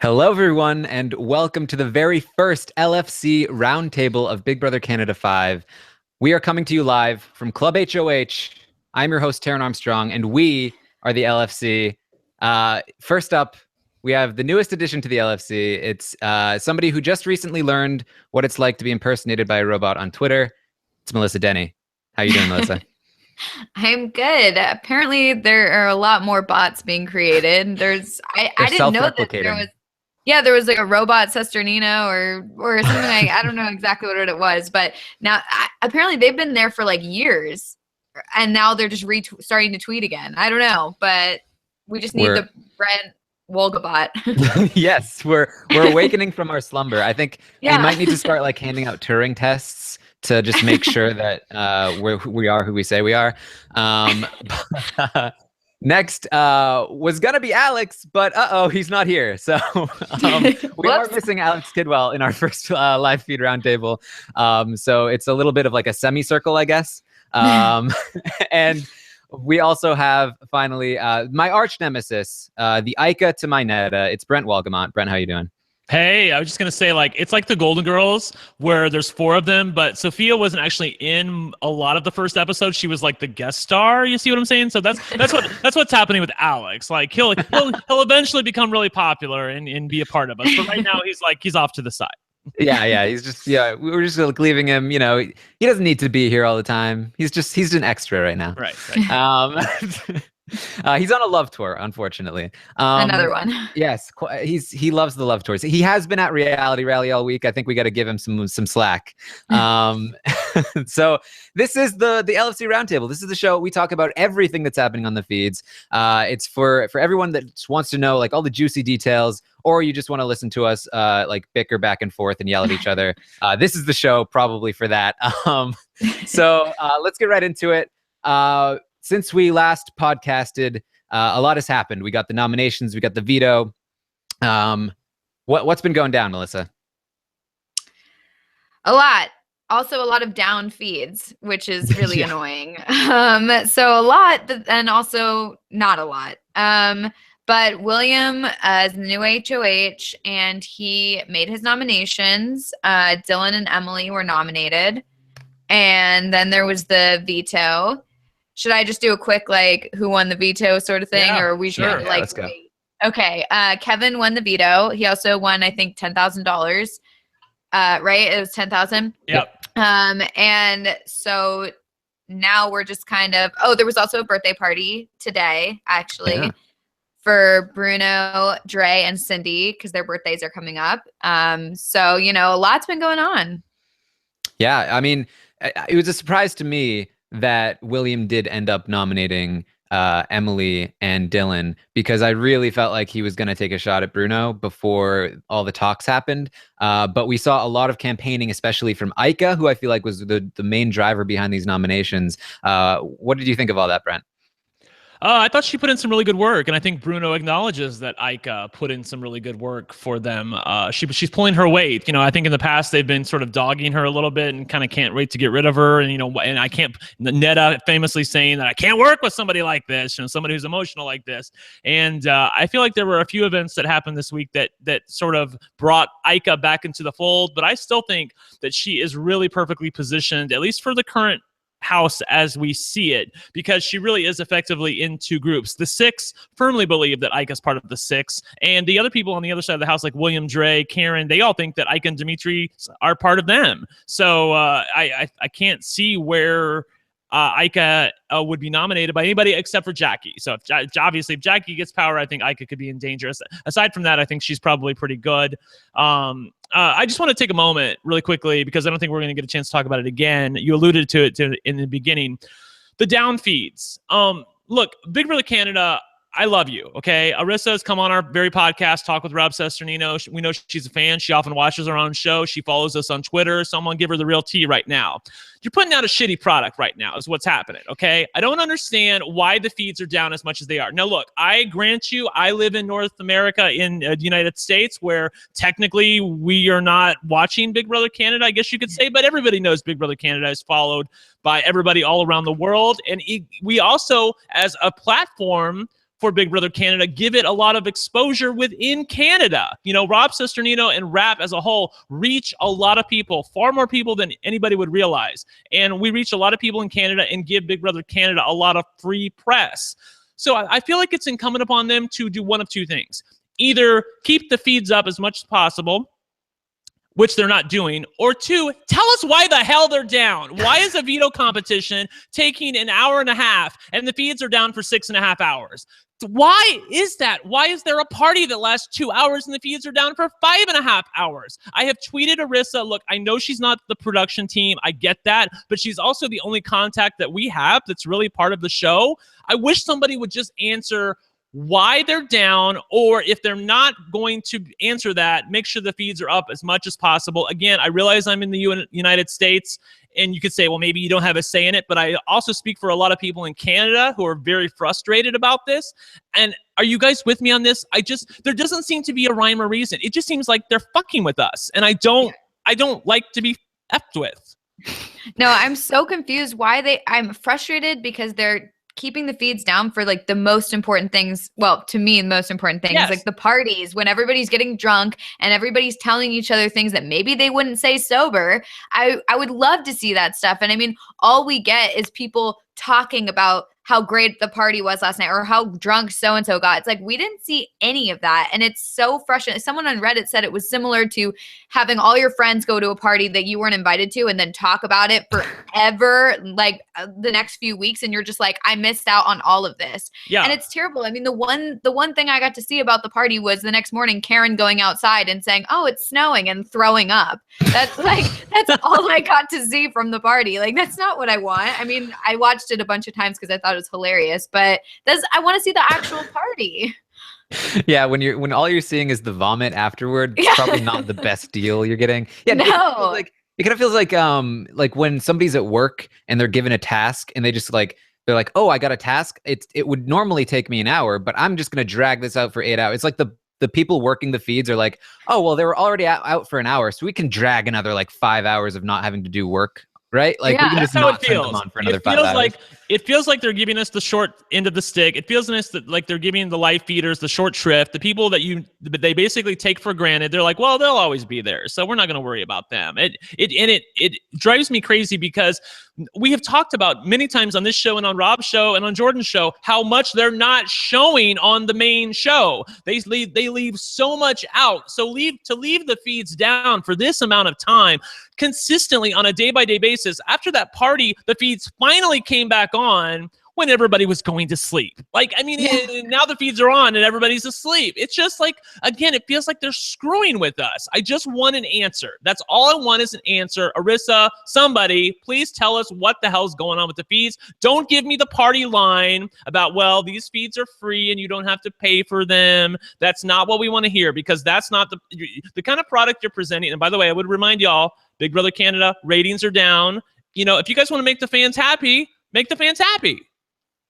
Hello, everyone, and welcome to the very first LFC roundtable of Big Brother Canada 5. We are coming to you live from Club HOH. I'm your host, Taryn Armstrong, and we are the LFC. First up, we have the newest addition to the LFC. It's somebody who just recently learned what it's like to be impersonated by a robot on Twitter. It's Melissa Denny. How you doing, Melissa? I'm good. Apparently, there are a lot more bots being created. I didn't know that there was. Yeah, there was like a robot Sesternino or something I don't know exactly what it was, but now apparently they've been there for like years, and now they're just starting to tweet again. I don't know, but we just need the Brent Wolga bot. Yes, we're awakening from our slumber. I think we might need to start like handing out Turing tests to just make sure that we are who we say we are. Next was going to be Alex, but he's not here. So we are missing Alex Kidwell in our first live feed roundtable. So it's a little bit of like a semicircle, I guess. And we also have finally my arch nemesis, the Ica to my Neda. It's Brent Walgamont. Brent, how you doing? Hey, I was just going to say, like, it's like the Golden Girls where there's 4 of them, but Sophia wasn't actually in a lot of the first episode. She was like the guest star. You see what I'm saying? So that's what's happening with Alex. Like he'll eventually become really popular and be a part of us. But right now he's off to the side. Yeah. We're just like leaving him. You know, he doesn't need to be here all the time. He's an extra right now. Right. He's on a love tour, unfortunately. Another one. Yes, he loves the love tours. He has been at Reality Rally all week. I think we got to give him some slack. So this is the LFC Roundtable. This is the show we talk about everything that's happening on the feeds. It's for everyone that just wants to know like all the juicy details, or you just want to listen to us like bicker back and forth and yell at each other. This is the show probably for that. So let's get right into it. Since we last podcasted, a lot has happened. We got the nominations, we got the veto. What's been going down, Melissa? A lot. Also, a lot of down feeds, which is really annoying. So a lot, and also not a lot. But William is the new HOH, and he made his nominations. Dylan and Emily were nominated, and then there was the veto. Should I just do a quick, like, who won the veto sort of thing? Or we should, like, let's go. Okay. Kevin won the veto. He also won, I think, $10,000. Right? It was $10,000. Yep. And so now we're just kind of, there was also a birthday party today, actually, for Bruno, Dre, and Cindy, because their birthdays are coming up. So, you know, a lot's been going on. Yeah. I mean, it was a surprise to me that William did end up nominating Emily and Dylan, because I really felt like he was going to take a shot at Bruno before all the talks happened. But we saw a lot of campaigning, especially from Ica, who I feel like was the main driver behind these nominations. What did you think of all that, Brent? I thought she put in some really good work, and I think Bruno acknowledges that Ica put in some really good work for them. She's pulling her weight. You know, I think in the past they've been sort of dogging her a little bit and kind of can't wait to get rid of her. And, you know, and I can't, Neda famously saying that I can't work with somebody like this, you know, somebody who's emotional like this. And I feel like there were a few events that happened this week that sort of brought Ica back into the fold, but I still think that she is really perfectly positioned, at least for the current house as we see it, because she really is effectively in 2 groups. The 6 firmly believe that Ica's part of the 6, and the other people on the other side of the house, like William, Dre, Karen, they all think that Ica and Dimitri are part of them. So I can't see where Ica would be nominated by anybody except for Jackie. So obviously if Jackie gets power, I think Ica could be in danger. Aside from that, I think she's probably pretty good. I just want to take a moment really quickly, because I don't think we're going to get a chance to talk about it again. You alluded to it in the beginning. The down feeds. Look, Big Brother Canada, I love you, okay? Arissa has come on our very podcast, Talk with Rob Sesternino. We know she's a fan. She often watches our own show. She follows us on Twitter. So I'm going to give her the real tea right now. You're putting out a shitty product right now is what's happening, okay? I don't understand why the feeds are down as much as they are. Now, look, I grant you, I live in North America in the United States, where technically we are not watching Big Brother Canada, I guess you could say, but everybody knows Big Brother Canada is followed by everybody all around the world. And we also, as a platform for Big Brother Canada, give it a lot of exposure within Canada. You know, Rob, Sister Nino, and RHAP as a whole reach a lot of people, far more people than anybody would realize. And we reach a lot of people in Canada and give Big Brother Canada a lot of free press. So I feel like it's incumbent upon them to do one of two things. Either keep the feeds up as much as possible, which they're not doing, or two, tell us why the hell they're down. Why is a veto competition taking an hour and a half and the feeds are down for 6.5 hours? Why is that? Why is there a party that lasts 2 hours and the feeds are down for 5.5 hours? I have tweeted Arissa. Look, I know she's not the production team. I get that, but she's also the only contact that we have that's really part of the show. I wish somebody would just answer why they're down, or if they're not going to answer that, make sure the feeds are up as much as possible. Again, I realize I'm in the United States, and you could say, well, maybe you don't have a say in it, but I also speak for a lot of people in Canada who are very frustrated about this. And are you guys with me on this? There doesn't seem to be a rhyme or reason. It just seems like they're fucking with us, and I don't like to be effed with. No, I'm so confused I'm frustrated because they're keeping the feeds down for like the most important things. Well, to me, the most important things, like the parties when everybody's getting drunk and everybody's telling each other things that maybe they wouldn't say sober. I would love to see that stuff. And I mean, all we get is people talking about how great the party was last night or how drunk so-and-so got. It's like, we didn't see any of that. And it's so frustrating. Someone on Reddit said it was similar to having all your friends go to a party that you weren't invited to and then talk about it forever, like the next few weeks. And you're just like, I missed out on all of this. Yeah. And it's terrible. I mean, the one thing I got to see about the party was the next morning, Karen going outside and saying, oh, it's snowing, and throwing up. That's all I got to see from the party. Like, that's not what I want. I mean, I watched it a bunch of times because I thought it was hilarious, but I want to see the actual party. Yeah, when all you're seeing is the vomit afterward, it's probably not the best deal you're getting. Yeah, no. It kind of feels like when somebody's at work and they're given a task and they're like, oh, I got a task. It would normally take me an hour, but I'm just gonna drag this out for 8 hours. It's like the people working the feeds are like, oh, well, they were already out for an hour, so we can drag another like 5 hours of not having to do work. Right? Like, we can just not turn them on for another 5 hours. It feels like they're giving us the short end of the stick. It feels like they're giving the live feeders the short shrift, the people that they basically take for granted. They're like, well, they'll always be there, so we're not going to worry about them. It drives me crazy because we have talked about many times on this show and on Rob's show and on Jordan's show how much they're not showing on the main show. They leave so much out. So leave the feeds down for this amount of time consistently on a day-by-day basis. After that party, the feeds finally came back on when everybody was going to sleep. Like, I mean, now the feeds are on and everybody's asleep. It's just like, again, it feels like they're screwing with us. I just want an answer. That's all I want is an answer. Arissa, somebody, please tell us what the hell's going on with the feeds. Don't give me the party line about, well, these feeds are free and you don't have to pay for them. That's not what we want to hear, because that's not the kind of product you're presenting. And by the way, I would remind y'all, Big Brother Canada ratings are down. You know, if you guys want to make the fans happy, make the fans happy.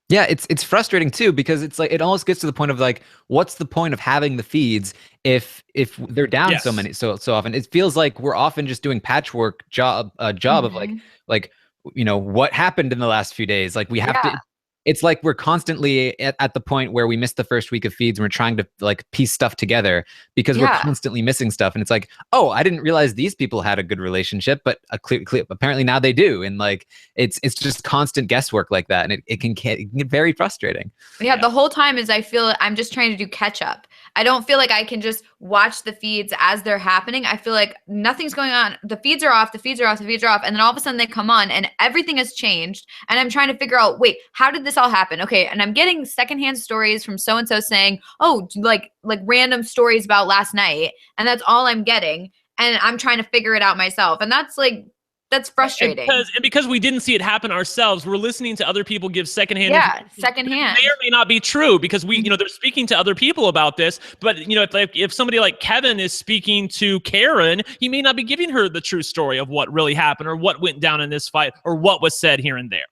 Yeah, it's frustrating too, because it's like, it almost gets to the point of like, what's the point of having the feeds if they're down so often? It feels like we're often just doing patchwork job of like, you know, what happened in the last few days. Like, we have to. It's like we're constantly at the point where we missed the first week of feeds and we're trying to like piece stuff together because we're constantly missing stuff. And it's like, oh, I didn't realize these people had a good relationship, but apparently now they do. And like, it's just constant guesswork like that. And it can get very frustrating. Yeah, the whole time I feel I'm just trying to do catch up. I don't feel like I can just watch the feeds as they're happening. I feel like nothing's going on. The feeds are off, the feeds are off, the feeds are off. And then all of a sudden they come on and everything has changed. And I'm trying to figure out, wait, how did this all happen? Okay. And I'm getting secondhand stories from so-and-so saying, oh, like random stories about last night. And that's all I'm getting. And I'm trying to figure it out myself. And that's frustrating. Because we didn't see it happen ourselves, we're listening to other people give secondhand. Yeah, secondhand. May or may not be true, because they're speaking to other people about this. But if somebody like Kevin is speaking to Karen, he may not be giving her the true story of what really happened or what went down in this fight or what was said here and there.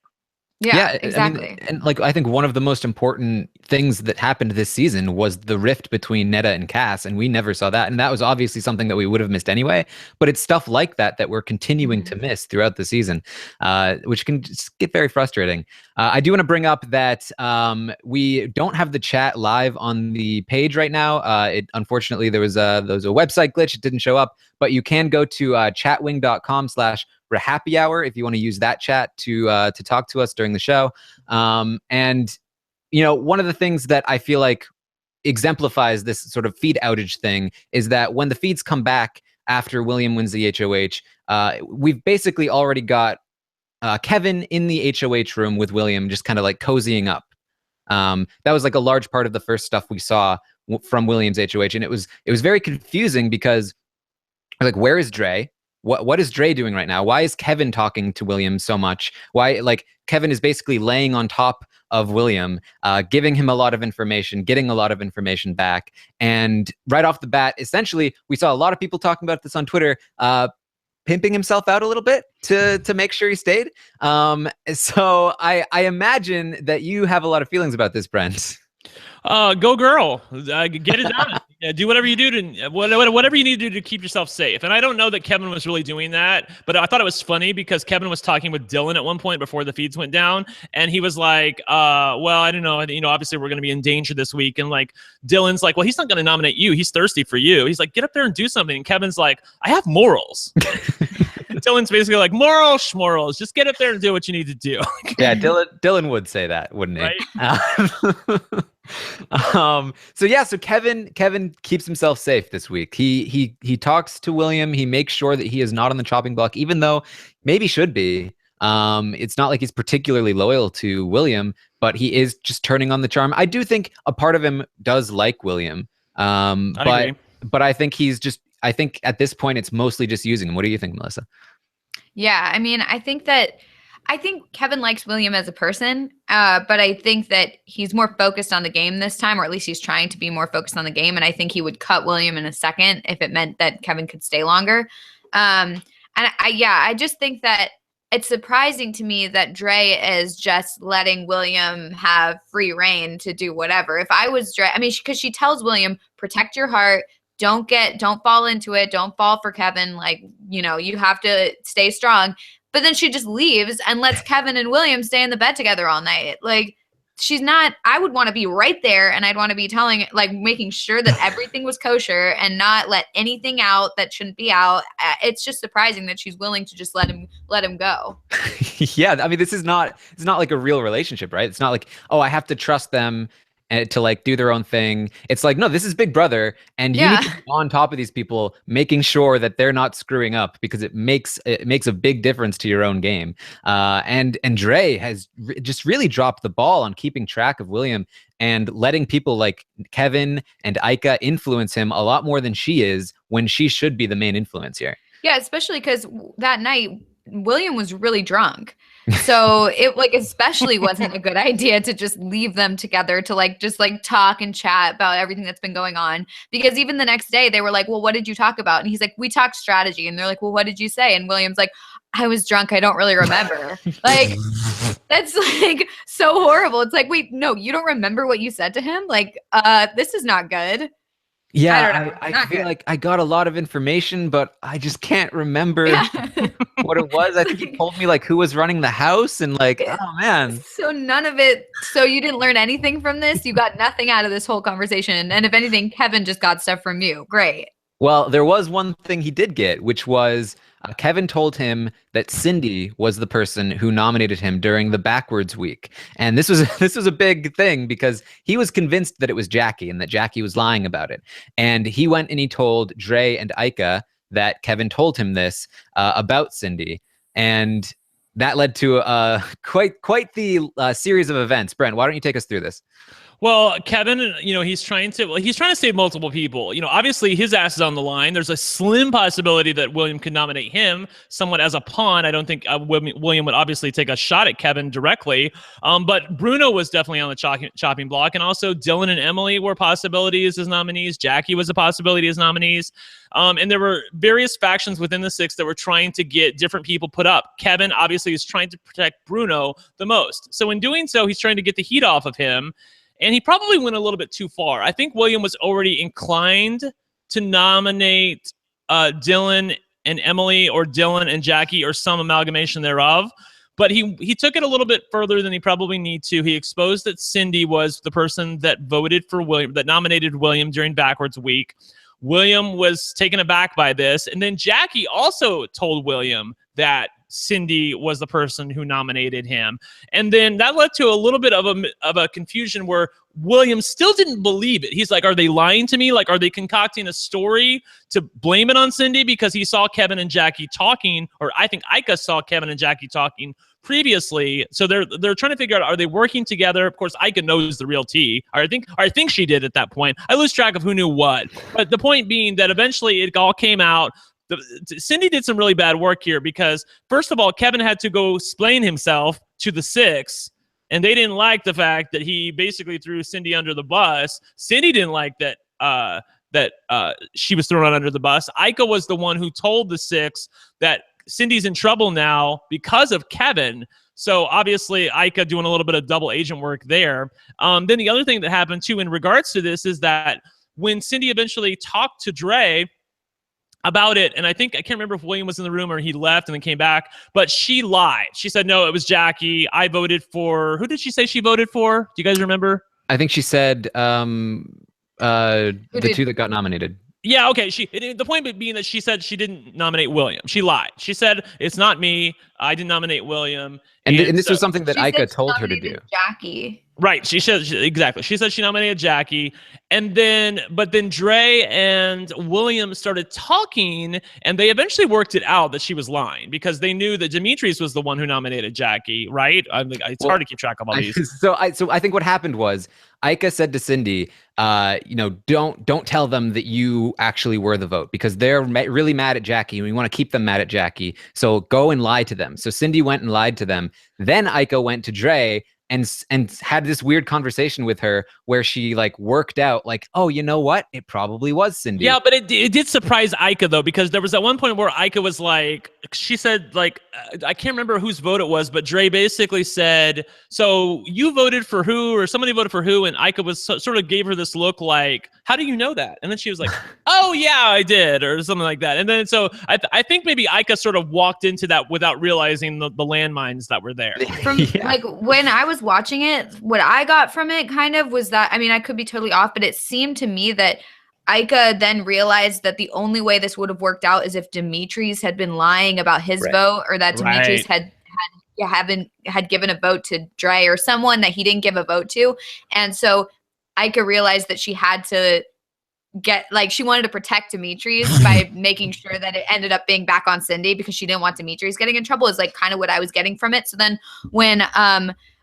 Yeah, I exactly. mean, and like I think one of the most important things that happened this season was the rift between Neda and Cass, and we never saw that. And that was obviously something that we would have missed anyway. But it's stuff like that that we're continuing to miss throughout the season, which can just get very frustrating. I do want to bring up that we don't have the chat live on the page right now. Unfortunately, there was a website glitch; it didn't show up. But you can go to chatwing.com/RHAP-ups if you want to use that chat to talk to us during the show. And one of the things that I feel like exemplifies this sort of feed outage thing is that when the feeds come back after William wins the HOH, we've basically already got Kevin in the HOH room with William, just kind of like cozying up. That was like a large part of the first stuff we saw from William's HOH, and it was very confusing because like, where is Dre? What is Dre doing right now? Why is Kevin talking to William so much? Why, like, Kevin is basically laying on top of William, giving him a lot of information, getting a lot of information back. And right off the bat, essentially, we saw a lot of people talking about this on Twitter, pimping himself out a little bit to make sure he stayed. So I imagine that you have a lot of feelings about this, Brent. Go girl, get it done. Do whatever you do to whatever you need to do to keep yourself safe. And I don't know that Kevin was really doing that, but I thought it was funny because Kevin was talking with Dylan at one point before the feeds went down, and he was like, well, I don't know, obviously we're going to be in danger this week, and like Dylan's like, well, he's not going to nominate you, he's thirsty for you. He's like, get up there and do something. And Kevin's like, I have morals. Dylan's basically like, morals, just get up there and do what you need to do. Yeah, Dylan would say that, wouldn't he? Right? So Kevin keeps himself safe this week. He talks to William. He makes sure that he is not on the chopping block, even though maybe should be. It's not like he's particularly loyal to William, but he is just turning on the charm. I do think a part of him does like William. I agree. But I think I think at this point it's mostly just using him. What do you think, Melissa? Yeah, I mean, I think Kevin likes William as a person, but I think that he's more focused on the game this time, or at least he's trying to be more focused on the game. And I think he would cut William in a second if it meant that Kevin could stay longer. And I just think that it's surprising to me that Dre is just letting William have free reign to do whatever. If I was Dre, I mean, because she tells William, protect your heart. Don't fall into it. Don't fall for Kevin. Like, you have to stay strong. But then she just leaves and lets Kevin and William stay in the bed together all night. Like, I would want to be right there, and I'd want to be making sure that everything was kosher and not let anything out that shouldn't be out. It's just surprising that she's willing to just let him go. Yeah, I mean, it's not like a real relationship, right? It's not like, oh, I have to trust them to like do their own thing. It's like, no, this is Big Brother, and you need to be on top of these people, making sure that they're not screwing up, because it makes a big difference to your own game. And Dre has just really dropped the ball on keeping track of William and letting people like Kevin and Ika influence him a lot more than she is, when she should be the main influence here. Yeah, especially because that night William was really drunk. So it especially wasn't a good idea to just leave them together to just talk and chat about everything that's been going on. Because even the next day they were like, well, what did you talk about? And he's like, we talked strategy. And they're like, well, what did you say? And William's like, I was drunk. I don't really remember. Like, that's so horrible. It's like, wait, no, you don't remember what you said to him? Like, this is not good. Yeah, I feel like I got a lot of information, but I just can't remember what it was. I think he told me who was running the house, and oh man. So none of it. So you didn't learn anything from this? You got nothing out of this whole conversation. And if anything, Kevin just got stuff from you. Great. Well, there was one thing he did get, which was Kevin told him that Cindy was the person who nominated him during the backwards week. And this was a big thing, because he was convinced that it was Jackie and that Jackie was lying about it. And he went and he told Dre and Ika that Kevin told him this about Cindy. And that led to quite the series of events. Brent, why don't you take us through this? Well, Kevin, he's trying to save multiple people. Obviously his ass is on the line. There's a slim possibility that William could nominate him somewhat as a pawn. I don't think William would obviously take a shot at Kevin directly. But Bruno was definitely on the chopping block. And also Dylan and Emily were possibilities as nominees. Jackie was a possibility as nominees. And there were various factions within the six that were trying to get different people put up. Kevin obviously is trying to protect Bruno the most. So in doing so, he's trying to get the heat off of him. And he probably went a little bit too far. I think William was already inclined to nominate Dylan and Emily, or Dylan and Jackie, or some amalgamation thereof. But he took it a little bit further than he probably need to. He exposed that Cindy was the person that voted for William, that nominated William during Backwards Week. William was taken aback by this. And then Jackie also told William that Cindy was the person who nominated him. And then that led to a little bit of a confusion where William still didn't believe it. He's like, are they lying to me? Like, are they concocting a story to blame it on Cindy because he saw Kevin and Jackie talking, or I think Ika saw Kevin and Jackie talking previously. So they're trying to figure out, are they working together? Of course, Ika knows the real tea. I think she did at that point. I lose track of who knew what. But the point being that eventually it all came out. Cindy did some really bad work here because, first of all, Kevin had to go explain himself to the six, and they didn't like the fact that he basically threw Cindy under the bus. Cindy didn't like that she was thrown under the bus. Ika was the one who told the six that Cindy's in trouble now because of Kevin. So obviously Ika doing a little bit of double agent work there. Then the other thing that happened too in regards to this is that when Cindy eventually talked to Dre about it, and I can't remember if William was in the room or he left and then came back, but she lied. She said, no, it was Jackie. I voted for, who did she say she voted for? Do you guys remember? I think she said the two that got nominated. Yeah, okay. The point being that she said she didn't nominate William. She lied. She said, it's not me. I didn't nominate William. And this was something that Ika told her to do. Jackie. Right. She said, exactly. She said she nominated Jackie. But then Dre and William started talking, and they eventually worked it out that she was lying because they knew that Demetrius was the one who nominated Jackie, right? It's hard to keep track of all these. So I think what happened was Ika said to Cindy, don't tell them that you actually were the vote because they're really mad at Jackie and we want to keep them mad at Jackie. So go and lie to them. So Cindy went and lied to them. Then Ika went to Dre and had this weird conversation with her where she worked out oh, you know what? It probably was Cindy. Yeah, but it did surprise Ika though, because there was at one point where Ika was she said I can't remember whose vote it was, but Dre basically said, so you voted for who, or somebody voted for who? And Ika was sort of gave her this look like, how do you know that? And then she was like, oh yeah, I did, or something like that. And then so I think maybe Ika sort of walked into that without realizing the landmines that were there. When I was watching it, what I got from it kind of was that, I could be totally off, but it seemed to me that Ika then realized that the only way this would have worked out is if Demetrius had been lying about his vote, or that Demetrius had given a vote to Dre or someone that he didn't give a vote to. And so Ika realized that she had to she wanted to protect Demetrius by making sure that it ended up being back on Cindy because she didn't want Demetrius getting in trouble, is kind of what I was getting from it. So then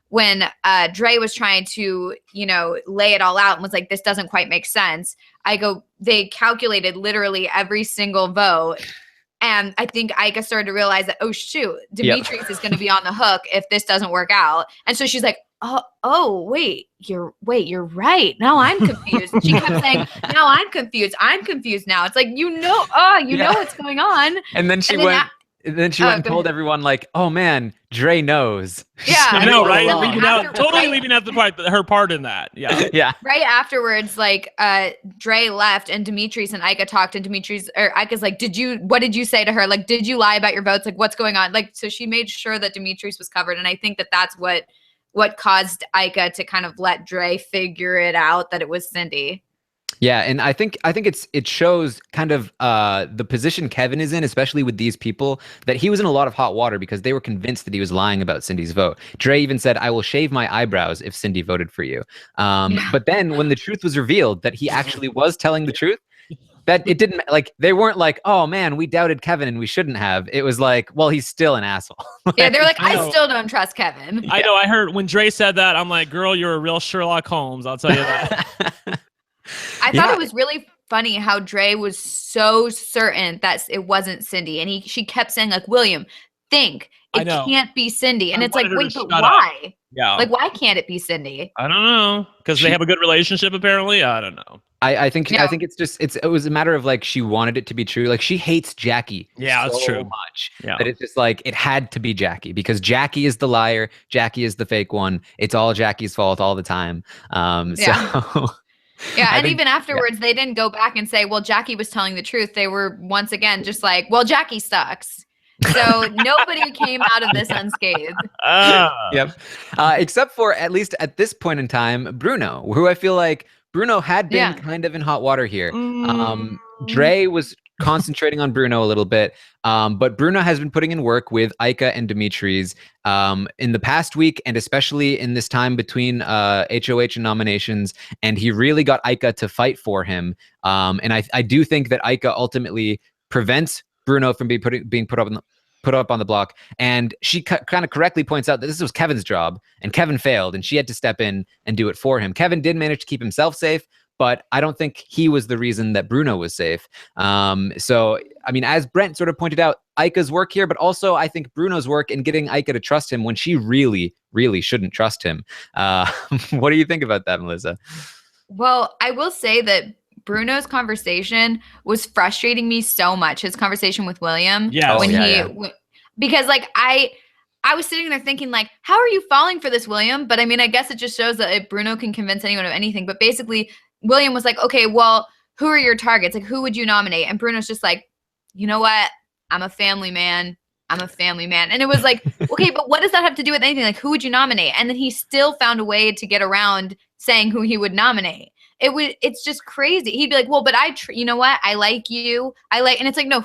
when Dre was trying to, lay it all out and was like, this doesn't quite make sense, they calculated literally every single vote. And I think Ika started to realize that, oh shoot, Demetrius is going to be on the hook if this doesn't work out. And so she's like, wait, you're right. Now I'm confused. And she kept saying, now I'm confused. I'm confused now. It's like, know what's going on. And then she went and told everyone oh man, Dre knows. Yeah. I know, right? Leaving out her part in that. Yeah. Yeah. Right afterwards, Dre left and Demetrius and Ika talked, and Ika's like, what did you say to her? Did you lie about your votes? What's going on? So she made sure that Demetrius was covered. And I think that that's what caused Ika to kind of let Dre figure it out that it was Cindy. Yeah, and I think it shows kind of the position Kevin is in, especially with these people, that he was in a lot of hot water because they were convinced that he was lying about Cindy's vote. Dre even said, I will shave my eyebrows if Cindy voted for you. But then when the truth was revealed that he actually was telling the truth, that it didn't like they weren't like, oh man, we doubted Kevin and we shouldn't have. It was like, well, he's still an asshole. Yeah, they're like, I know. I still don't trust Kevin. I know. I heard when Dre said that, I'm like, girl, you're a real Sherlock Holmes. I'll tell you that. I thought it was really funny how Dre was so certain that it wasn't Cindy, and she kept saying like, William, think it can't be Cindy, and it's like, wait, but why? Up. Yeah, like why can't it be Cindy? I don't know, because they have a good relationship apparently. I don't know. I think it was a matter of like she wanted it to be true. Like she hates Jackie that's true. Much yeah. that it's just like it had to be Jackie because Jackie is the liar, Jackie is the fake one. It's all Jackie's fault all the time. So yeah, and even afterwards, they didn't go back and say, well, Jackie was telling the truth. They were once again just like, well, Jackie sucks. So nobody came out of this unscathed. Yep. Except for, at least at this point in time, Bruno, who I feel like Bruno had been kind of in hot water here. Dre was concentrating on Bruno a little bit, but Bruno has been putting in work with Ica and Dimitri's in the past week, and especially in this time between HOH and nominations, and he really got Ica to fight for him. And I do think that Ica ultimately prevents Bruno from being put up on the block, and she kind of correctly points out that this was Kevin's job, and Kevin failed, and she had to step in and do it for him. Kevin did manage to keep himself safe, but I don't think he was the reason that Bruno was safe. So, I mean, as Brent sort of pointed out, Ica's work here, but also I think Bruno's work in getting Ica to trust him when she really, really shouldn't trust him. What do you think about that, Melissa? Well, I will say that Bruno's conversation was frustrating me so much. His conversation with William. Because like I was sitting there thinking like, how are you falling for this, William? But I mean, I guess it just shows that if Bruno can convince anyone of anything. But basically William was like, okay, well, who are your targets? Like, who would you nominate? And Bruno's just like, you know what? I'm a family man. And it was like, okay, but what does that have to do with anything? Like, who would you nominate? And then he still found a way to get around saying who he would nominate. It's just crazy. He'd be like, well, but you know what? I like you. And it's like, no,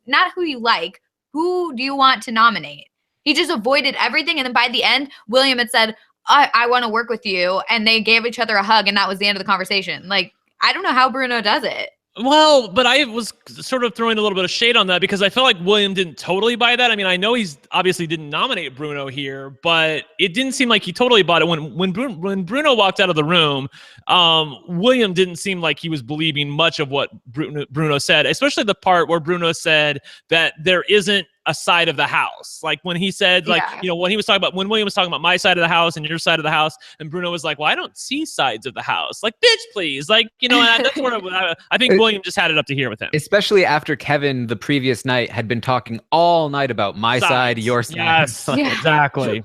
not who you like, who do you want to nominate? He just avoided everything. And then by the end, William had said, I want to work with you. And they gave each other a hug. And that was the end of the conversation. Like, I don't know how Bruno does it. Well, but I was sort of throwing a little bit of shade on that because I felt like William didn't totally buy that. I mean, I know he's obviously didn't nominate Bruno here, but it didn't seem like he totally bought it. When Bruno walked out of the room, William didn't seem like he was believing much of what Bruno said, especially the part where Bruno said that there isn't a side of the house. Like when he said, like, you know, when William was talking about my side of the house and your side of the house, and Bruno was like, well, I don't see sides of the house. Like, bitch, please. Like, you know, and that's what I think William just had it up to here with him. Especially after Kevin the previous night had been talking all night about my side, your side. Yes, exactly.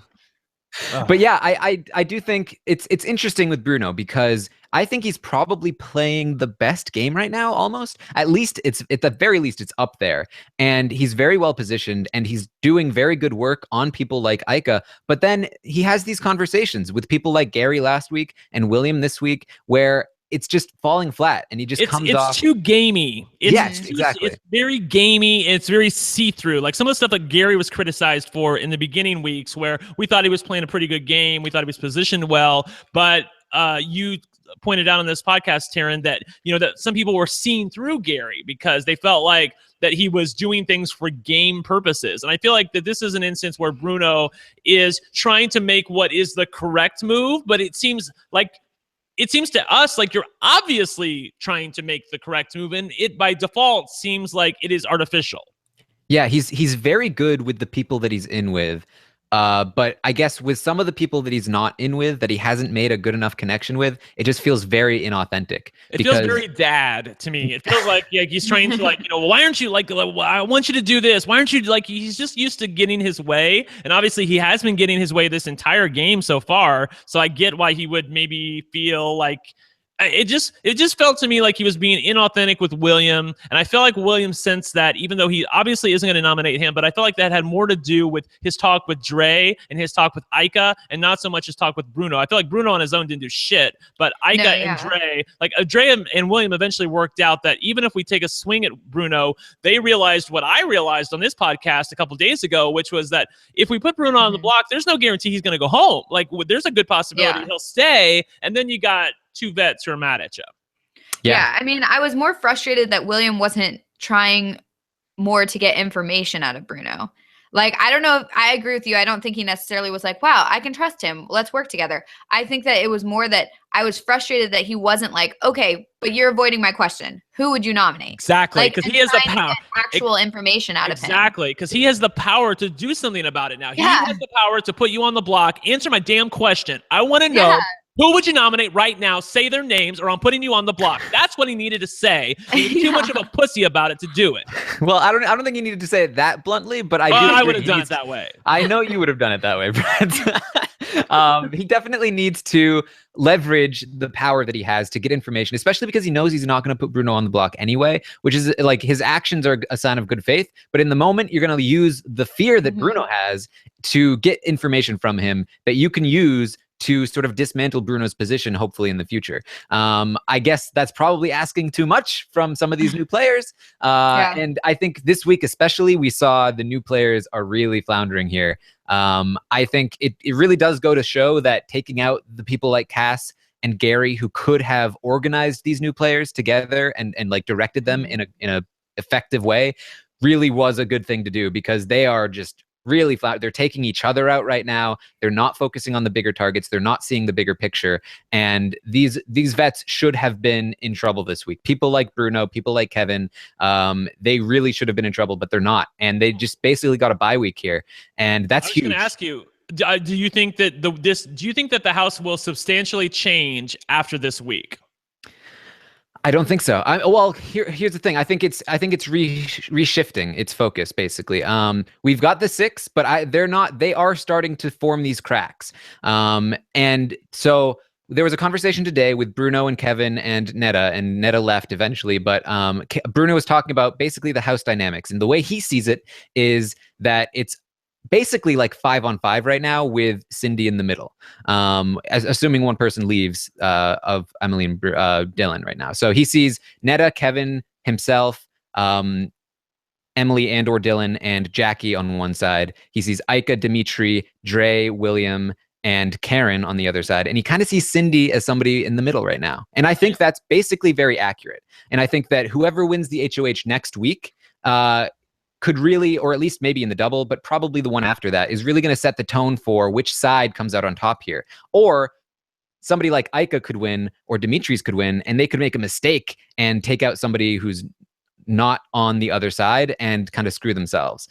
But yeah, I do think it's interesting with Bruno because I think he's probably playing the best game right now, almost. At least at the very least, it's up there. And he's very well positioned and he's doing very good work on people like Ica. But then he has these conversations with people like Gary last week and William this week where it's just falling flat and he just comes off. It's too gamey. Exactly. It's very gamey. It's very see-through. Like some of the stuff that Gary was criticized for in the beginning weeks where we thought he was playing a pretty good game. We thought he was positioned well, but you pointed out on this podcast, Taryn, that, you know, that some people were seeing through Gary because they felt like that he was doing things for game purposes. And I feel like that this is an instance where Bruno is trying to make what is the correct move, but it seems to us like you're obviously trying to make the correct move, and it by default seems like it is artificial. Yeah, he's very good with the people that he's in with. But I guess with some of the people that he's not in with, that he hasn't made a good enough connection with, it just feels very inauthentic. It feels very dad to me. It feels like he's trying to like, you know, why aren't you like, I want you to do this. Why aren't you like, he's just used to getting his way. And obviously he has been getting his way this entire game so far. So I get why he would maybe feel like, it just felt to me like he was being inauthentic with William, and I feel like William sensed that, even though he obviously isn't going to nominate him, but I felt like that had more to do with his talk with Dre and his talk with Ica, and not so much his talk with Bruno. I feel like Bruno on his own didn't do shit, but Ica and Dre, like Dre and William eventually worked out that even if we take a swing at Bruno, they realized what I realized on this podcast a couple days ago, which was that if we put Bruno on the block, there's no guarantee he's going to go home. Like there's a good possibility he'll stay, and then you got two vets who are mad at you. Yeah, I mean, I was more frustrated that William wasn't trying more to get information out of Bruno. Like, I don't know if I agree with you. I don't think he necessarily was like, wow, I can trust him. Let's work together. I think that it was more that I was frustrated that he wasn't like, okay, but you're avoiding my question. Who would you nominate? Exactly, Like, because and he has the trying to power. get actual information out of him. Exactly, because he has the power to do something about it now. He Yeah. has the power to put you on the block. Answer my damn question. I want to know. Yeah. Who would you nominate right now? Say their names, or I'm putting you on the block. That's what he needed to say. He was too much of a pussy about it to do it. Well, I don't think he needed to say it that bluntly, but I do. I agree would have he done needs- it that way. I know you would have done it that way, Brett. He definitely needs to leverage the power that he has to get information, especially because he knows he's not going to put Bruno on the block anyway, which is like his actions are a sign of good faith. But in the moment, you're going to use the fear that Bruno has to get information from him that you can use to sort of dismantle Bruno's position, hopefully in the future. I guess that's probably asking too much from some of these new players. And I think this week especially, we saw the new players are really floundering here. I think it really does go to show that taking out the people like Cass and Gary, who could have organized these new players together and like directed them in a effective way, really was a good thing to do, because they are just really flat. They're taking each other out right now. They're not focusing on the bigger targets. They're not seeing the bigger picture. And these vets should have been in trouble this week. People like Bruno, people like Kevin, they really should have been in trouble, but they're not. And they just basically got a bye week here. And that's huge. I was going to ask you, do you think that the House will substantially change after this week? I don't think so. Well, here's the thing. I think it's reshifting its focus, basically. We've got the 6, but they are starting to form these cracks. And so there was a conversation today with Bruno and Kevin and Neda left eventually, but Bruno was talking about basically the House dynamics, and the way he sees it is that it's basically like 5-on-5 right now with Cindy in the middle, assuming one person leaves of Emily and Dylan right now. So he sees Neda, Kevin, himself, Emily and or Dylan, and Jackie on one side. He sees Ika, Dimitri, Dre, William, and Karen on the other side. And he kind of sees Cindy as somebody in the middle right now. And I think that's basically very accurate. And I think that whoever wins the HOH next week could really, or at least maybe in the double, but probably the one after that, is really going to set the tone for which side comes out on top here. Or somebody like Ika could win, or Dimitri's could win, and they could make a mistake and take out somebody who's not on the other side and kind of screw themselves.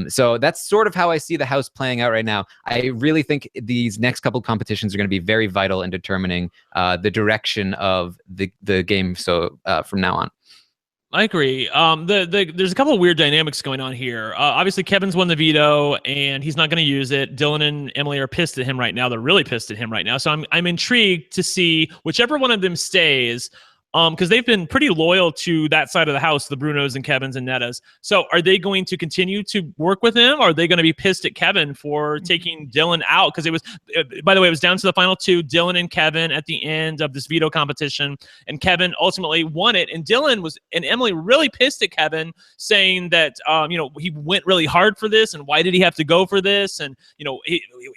So that's sort of how I see the House playing out right now. I really think these next couple competitions are going to be very vital in determining the direction of the game. So from now on. I agree. There's a couple of weird dynamics going on here. Obviously, Kevin's won the veto, and he's not going to use it. Dylan and Emily are pissed at him right now. They're really pissed at him right now. So I'm intrigued to see whichever one of them stays, because they've been pretty loyal to that side of the house, the Brunos and Kevins and Nedas. So are they going to continue to work with him? Or are they going to be pissed at Kevin for taking Dylan out? Because it was, by the way, it was down to the final 2, Dylan and Kevin at the end of this veto competition. And Kevin ultimately won it. And Dylan and Emily really pissed at Kevin, saying that, he went really hard for this. And why did he have to go for this? And,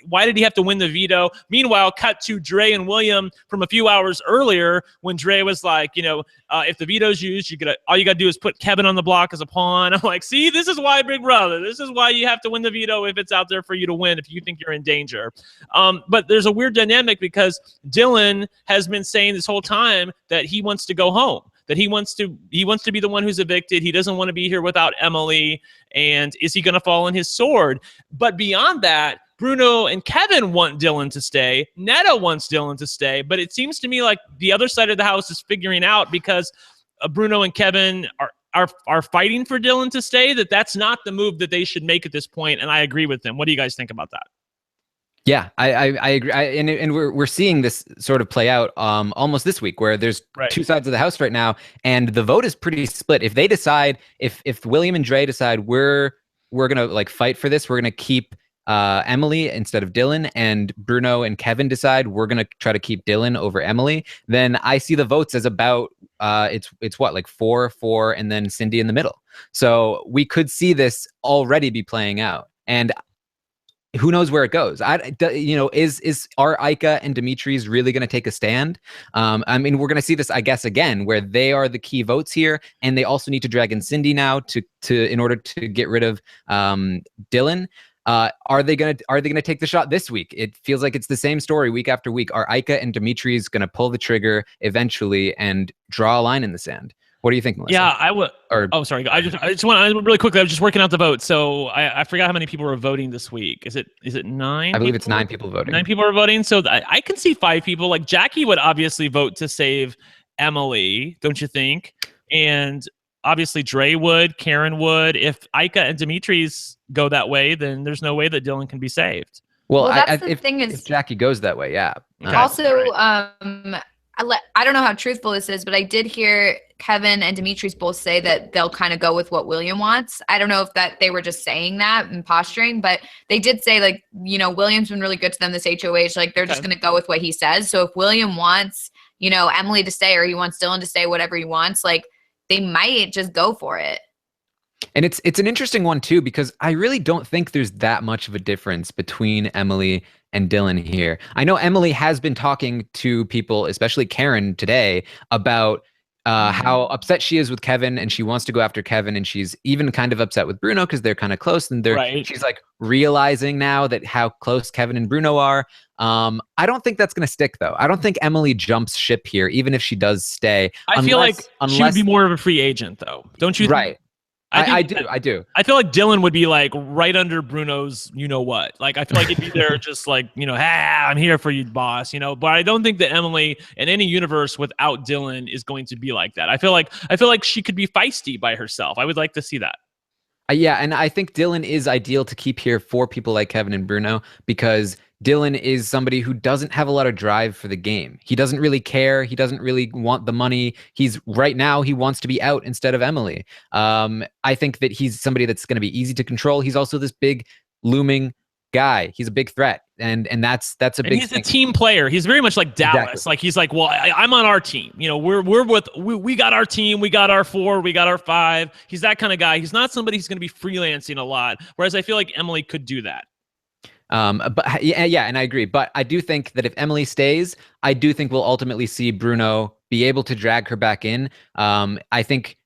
why did he have to win the veto? Meanwhile, cut to Dre and William from a few hours earlier, when Dre was like, if the veto's used, all you got to do is put Kevin on the block as a pawn. I'm like, see, this is why, big brother. This is why you have to win the veto if it's out there for you to win, if you think you're in danger. But there's a weird dynamic, because Dylan has been saying this whole time that he wants to go home, that he wants to be the one who's evicted. He doesn't want to be here without Emily. And is he going to fall on his sword? But beyond that, Bruno and Kevin want Dylan to stay. Neda wants Dylan to stay. But it seems to me like the other side of the house is figuring out, because Bruno and Kevin are fighting for Dylan to stay, that's not the move that they should make at this point. And I agree with them. What do you guys think about that? Yeah, I agree. And we're seeing this sort of play out almost this week, where there's two sides of the house right now, and the vote is pretty split. If they decide, if William and Dre decide we're gonna like fight for this, we're gonna keep Emily instead of Dylan, and Bruno and Kevin decide we're gonna try to keep Dylan over Emily, then I see the votes as about it's what, like 4-4, and then Cindy in the middle. So we could see this already be playing out. And who knows where it goes? Are Ika and Dimitri's really going to take a stand? I mean, we're going to see this, I guess, again, where they are the key votes here, and they also need to drag in Cindy now to in order to get rid of Dylan. Are they gonna take the shot this week? It feels like it's the same story week after week. Are Ika and Dimitri's gonna pull the trigger eventually and draw a line in the sand? What do you think, Melissa? Yeah, I would. Sorry. I just want really quickly. I was just working out the vote, so I forgot how many people were voting this week. Is it 9? I believe it's 9 people voting. 9 people are voting. So I can see 5 people. Like Jackie would obviously vote to save Emily, don't you think? And obviously Dre would, Karen would. If Ika and Dimitri's go that way, then there's no way that Dylan can be saved. Well, that's the thing is, if Jackie goes that way, yeah. Okay. Also, I don't know how truthful this is, but I did hear Kevin and Dimitri's both say that they'll kind of go with what William wants. I don't know if that they were just saying that and posturing, but they did say, like, you know, William's been really good to them this HOH. Like, they're just going to go with what he says. So if William wants, you know, Emily to stay, or he wants Dylan to stay, whatever he wants, like, they might just go for it. And it's an interesting one too, because I really don't think there's that much of a difference between Emily and Dylan here. I know Emily has been talking to people, especially Karen today, about how upset she is with Kevin, and she wants to go after Kevin, and she's even kind of upset with Bruno because they're kind of close, and she's like realizing now that how close Kevin and Bruno are. I don't think that's going to stick, though. I don't think Emily jumps ship here, even if she does stay. I feel like she would be more of a free agent, though. Don't you? Right. I do. I feel like Dylan would be like right under Bruno's, you know what? Like, I feel like he'd be there just like, you know, I'm here for you, boss, you know. But I don't think that Emily in any universe without Dylan is going to be like that. I feel like she could be feisty by herself. I would like to see that. Yeah, and I think Dylan is ideal to keep here for people like Kevin and Bruno, because Dylan is somebody who doesn't have a lot of drive for the game. He doesn't really care. He doesn't really want the money. Right now, he wants to be out instead of Emily. I think that he's somebody that's going to be easy to control. He's also this big, looming guy. He's a big threat, and that's a big. He's a team player. He's very much like Dallas. Exactly. Like, he's like, well, I'm on our team. You know, we got our team. We got our 4. We got our 5. He's that kind of guy. He's not somebody who's going to be freelancing a lot. Whereas I feel like Emily could do that. But yeah, and I agree. But I do think that if Emily stays, I do think we'll ultimately see Bruno be able to drag her back in. I think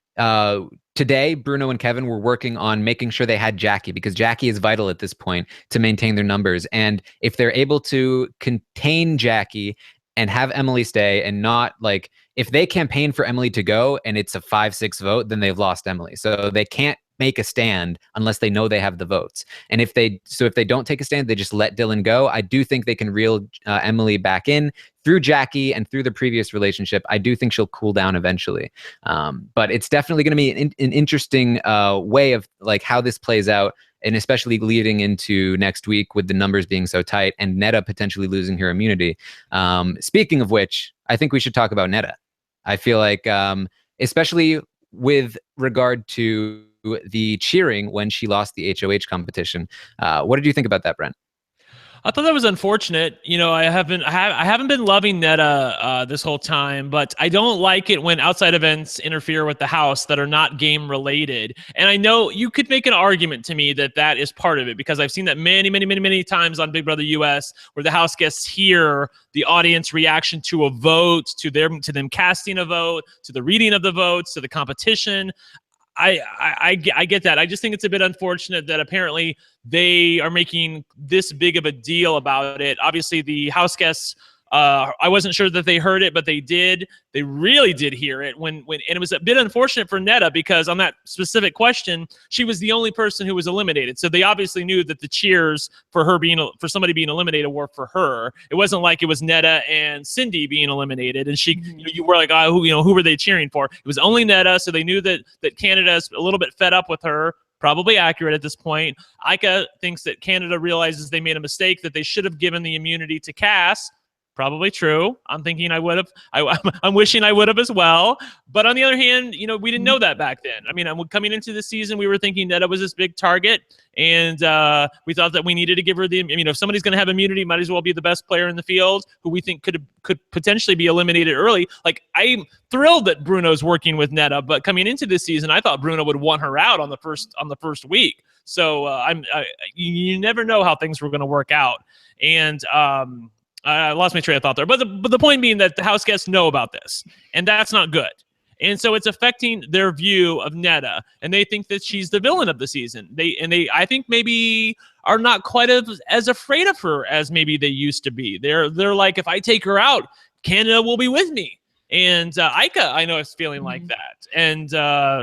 today, Bruno and Kevin were working on making sure they had Jackie, because Jackie is vital at this point to maintain their numbers. And if they're able to contain Jackie and have Emily stay, and not like, if they campaign for Emily to go and it's a 5-6 vote, then they've lost Emily. So they can't make a stand unless they know they have the votes. And if they don't take a stand, they just let Dylan go. I do think they can reel Emily back in through Jackie and through the previous relationship. I do think she'll cool down eventually. But it's definitely going to be an interesting way of like how this plays out, and especially leading into next week with the numbers being so tight and Neda potentially losing her immunity. Speaking of which, I think we should talk about Neda. I feel like, especially with regard to the cheering when she lost the HOH competition. What did you think about that, Brent? I thought that was unfortunate. You know, I haven't been loving Neda this whole time, but I don't like it when outside events interfere with the house that are not game related. And I know you could make an argument to me that that is part of it, because I've seen that many times on Big Brother US, where the house guests hear the audience reaction to a vote, to them casting a vote, to the reading of the votes, to the competition. I get that. I just think it's a bit unfortunate that apparently they are making this big of a deal about it. Obviously, the house guests, I wasn't sure that they heard it, but they did. They really did hear it and it was a bit unfortunate for Neda, because on that specific question, she was the only person who was eliminated. So they obviously knew that the cheers for somebody being eliminated were for her. It wasn't like it was Neda and Cindy being eliminated, and you were like, who were they cheering for? It was only Neda, so they knew that Canada's a little bit fed up with her. Probably accurate at this point. Ika thinks that Canada realizes they made a mistake, that they should have given the immunity to Cass. Probably true. I'm thinking I would have. I'm wishing I would have as well. But on the other hand, we didn't know that back then. I mean, coming into the season, we were thinking Neda was this big target, and we thought that we needed to give her if somebody's going to have immunity, might as well be the best player in the field, who we think could potentially be eliminated early. Like, I'm thrilled that Bruno's working with Neda, but coming into this season, I thought Bruno would want her out on the first week. So you never know how things were going to work out. And I lost my train of thought there. But the point being that the house guests know about this, and that's not good. And so it's affecting their view of Neda, and they think that she's the villain of the season. I think maybe are not quite as afraid of her as maybe they used to be. They're like, if I take her out, Canada will be with me. And Ika, I know, is feeling like that. And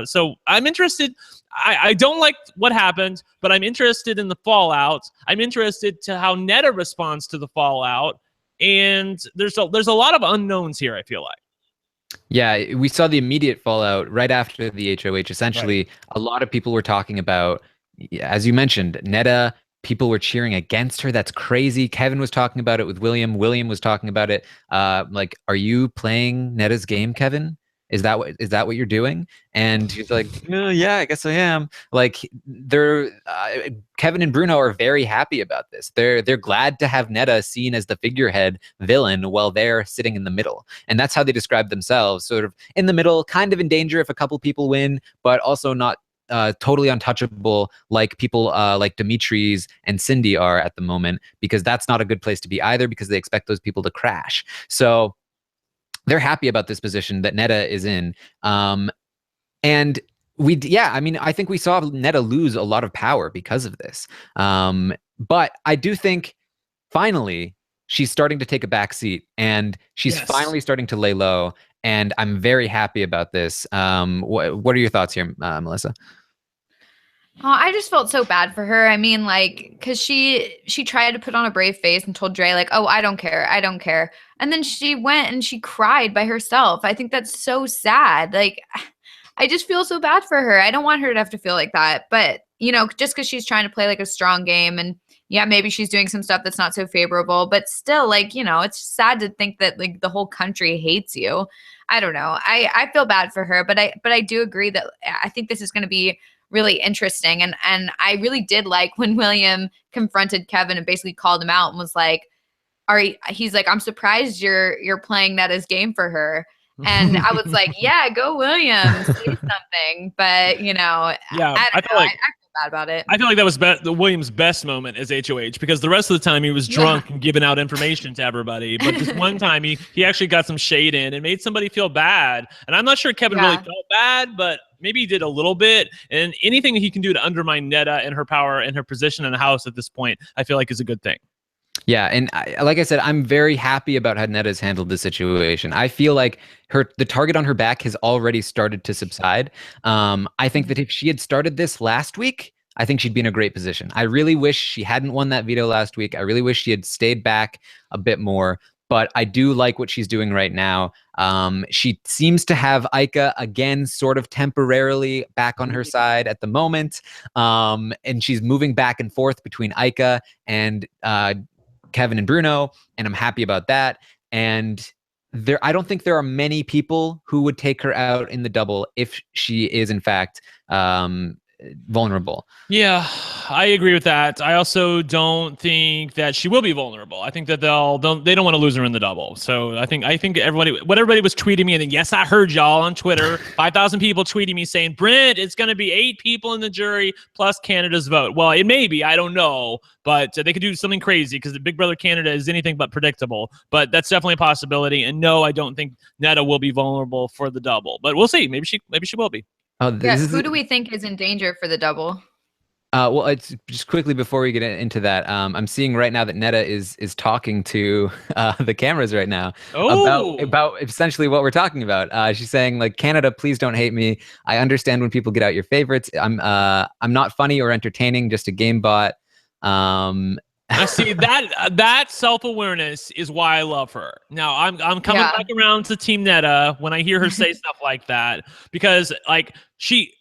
so I'm interested. I don't like what happened, but I'm interested in the fallout. I'm interested to how Neda responds to the fallout. And there's a lot of unknowns here, I feel like. Yeah, we saw the immediate fallout right after the HOH. Essentially, a lot of people were talking about, as you mentioned, Neda. People were cheering against her. That's crazy. Kevin was talking about it with William. William was talking about it. Like, are you playing Neda's game, Kevin? Is that what you're doing? And he's like, yeah, I guess I am. Like, Kevin and Bruno are very happy about this. They're glad to have Neda seen as the figurehead villain while they're sitting in the middle. And that's how they describe themselves, sort of in the middle, kind of in danger if a couple people win, but also not totally untouchable like people like Dimitri's and Cindy are at the moment, because that's not a good place to be either, because they expect those people to crash. So they're happy about this position that Neda is in. And I mean, I think we saw Neda lose a lot of power because of this. But I do think finally she's starting to take a back seat, and she's finally starting to lay low. And I'm very happy about this. What are your thoughts here, Melissa? Oh, I just felt so bad for her. I mean, like, because she tried to put on a brave face and told Dre, like, oh, I don't care. I don't care. And then she went and she cried by herself. I think that's so sad. Like, I just feel so bad for her. I don't want her to have to feel like that. But, you know, just because she's trying to play like a strong game, and yeah, maybe she's doing some stuff that's not so favorable, but still, like, you know, it's sad to think that like the whole country hates you. I don't know. I feel bad for her, but I do agree that I think this is going to be really interesting. And I really did like when William confronted Kevin and basically called him out and was like, he's like, I'm surprised you're playing that as game for her. And I was like, yeah, go William, say something. But, you know, yeah, I feel bad about it. I feel like that was the William's best moment as HOH, because the rest of the time he was drunk and giving out information to everybody. But this one time he actually got some shade in and made somebody feel bad. And I'm not sure Kevin really felt bad, but maybe he did a little bit. And anything he can do to undermine Neda and her power and her position in the house at this point, I feel like is a good thing. Yeah, and like I said, I'm very happy about how Neda's handled the situation. I feel like the target on her back has already started to subside. I think that if she had started this last week, I think she'd be in a great position. I really wish she hadn't won that veto last week. I really wish she had stayed back a bit more. But I do like what she's doing right now. She seems to have Ika again, sort of temporarily back on her side at the moment. And she's moving back and forth between Ika and Kevin and Bruno, and I'm happy about that. And I don't think there are many people who would take her out in the double if she is in fact vulnerable. Yeah, I agree with that. I also don't think that she will be vulnerable. I think that they don't want to lose her in the double. So I think what everybody was tweeting me, and then yes, I heard y'all on Twitter, 5,000 people tweeting me saying, Brent, it's going to be 8 people in the jury plus Canada's vote. Well, it may be, I don't know, but they could do something crazy because the Big Brother Canada is anything but predictable. But that's definitely a possibility. And no, I don't think Neda will be vulnerable for the double. But we'll see. Maybe she will be. Who do we think is in danger for the double? Well, it's just quickly before we get into that. I'm seeing right now that Neda is talking to the cameras right now about essentially what we're talking about. She's saying, like, Canada, please don't hate me. I understand when people get out your favorites. I'm not funny or entertaining, just a game bot. I see that self-awareness is why I love her. Now I'm coming back around to Team Neda when I hear her say stuff like that, because like she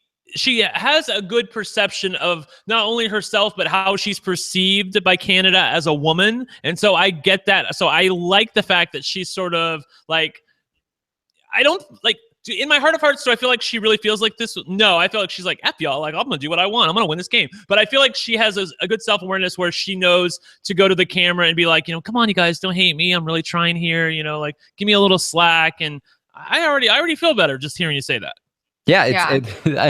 has a good perception of not only herself but how she's perceived by Canada as a woman, and so I get that. So I like the fact that she's sort of like, I don't like. In my heart of hearts, do I feel like she really feels like this? No, I feel like she's like, F y'all, like, I'm going to do what I want. I'm going to win this game. But I feel like she has a good self-awareness where she knows to go to the camera and be like, you know, come on, you guys, don't hate me. I'm really trying here. You know, like, give me a little slack. And I already feel better just hearing you say that. Yeah,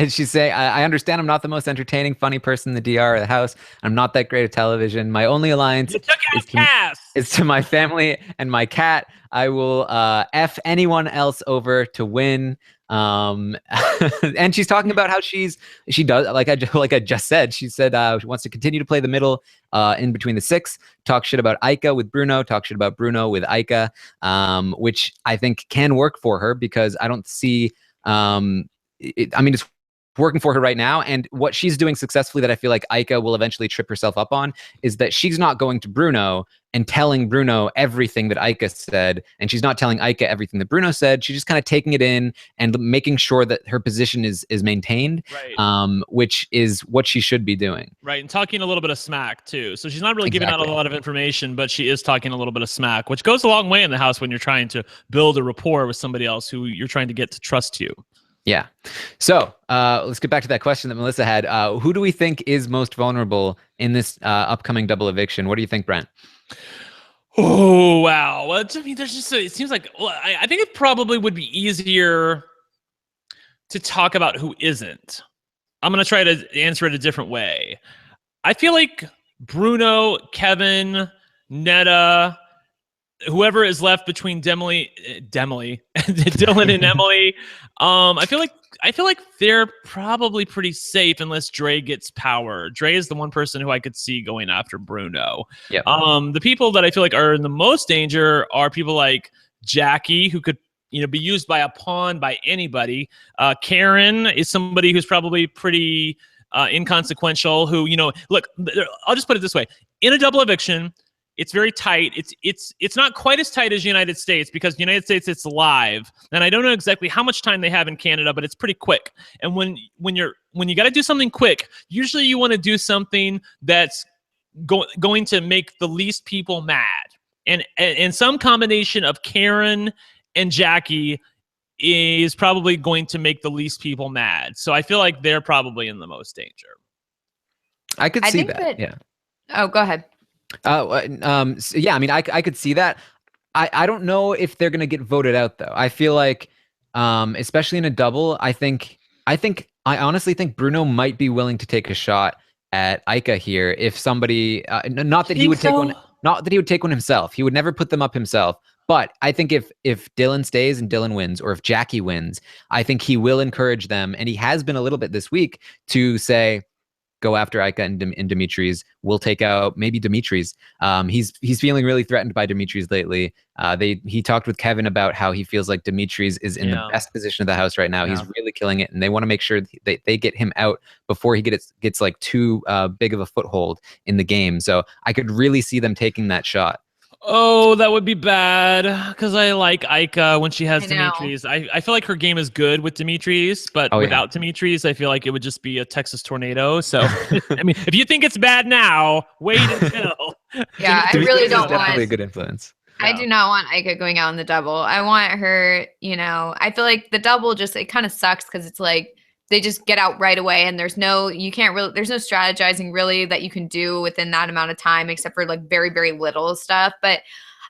she's saying, I understand I'm not the most entertaining, funny person in the DR or the house. I'm not that great at television. My only alliance You took out Cass. is to my family and my cat. I will F anyone else over to win. And she's talking about how she does, like I just said, she said she wants to continue to play the middle in between the six, talk shit about Aika with Bruno, talk shit about Bruno with Aika, which I think can work for her because I don't see it's working for her right now. And what she's doing successfully that I feel like Aika will eventually trip herself up on is that she's not going to Bruno and telling Bruno everything that Aika said. And she's not telling Aika everything that Bruno said. She's just kind of taking it in and making sure that her position is maintained, right. Which is what she should be doing. Right. And talking a little bit of smack too. So she's not really giving out a lot of information, but she is talking a little bit of smack, which goes a long way in the house when you're trying to build a rapport with somebody else who you're trying to get to trust you. Yeah. So let's get back to that question that Melissa had. Who do we think is most vulnerable in this upcoming double eviction? What do you think, Brent? Oh, wow. Well, I mean, there's just, it seems like, well, I think it probably would be easier to talk about who isn't. I'm going to try to answer it a different way. I feel like Bruno, Kevin, Neda, whoever is left between Dylan and Emily, I feel like they're probably pretty safe unless Dre gets power. Dre is the one person who I could see going after Bruno. Yep. The people that I feel like are in the most danger are people like Jackie, who could be used by a pawn by anybody. Karen is somebody who's probably pretty inconsequential. Who look, I'll just put it this way: in a double eviction, it's very tight. It's not quite as tight as the United States because the United States it's live, and I don't know exactly how much time they have in Canada, but it's pretty quick. And when you got to do something quick, usually you want to do something that's going to make the least people mad. And some combination of Karen and Jackie is probably going to make the least people mad. So I feel like they're probably in the most danger. I could see that. Yeah. Oh, go ahead. Yeah, I mean, I could see that. I don't know if they're gonna get voted out though. I feel like, especially in a double, I honestly think Bruno might be willing to take a shot at Aika here if somebody, not that he would take one himself. He would never put them up himself. But I think if Dylan stays and Dylan wins, or if Jackie wins, I think he will encourage them, and he has been a little bit this week to say, go after Aika and Dimitri's. We'll take out maybe Dimitri's. He's feeling really threatened by Dimitri's lately. He talked with Kevin about how he feels like Dimitri's is in the best position of the house right now. Yeah. He's really killing it, and they want to make sure they get him out before he gets like too big of a foothold in the game. So I could really see them taking that shot. Oh, that would be bad because I like Aika when she has Dimitri's. I feel like her game is good with Dimitri's, but without Dimitri's, I feel like it would just be a Texas tornado. So, I mean, if you think it's bad now, wait until. Yeah, I really don't want. Definitely a good influence. I do not want Aika going out in the double. I want her, I feel like the double it kind of sucks because it's like, they just get out right away, and there's no strategizing really that you can do within that amount of time, except for like very, very little stuff. But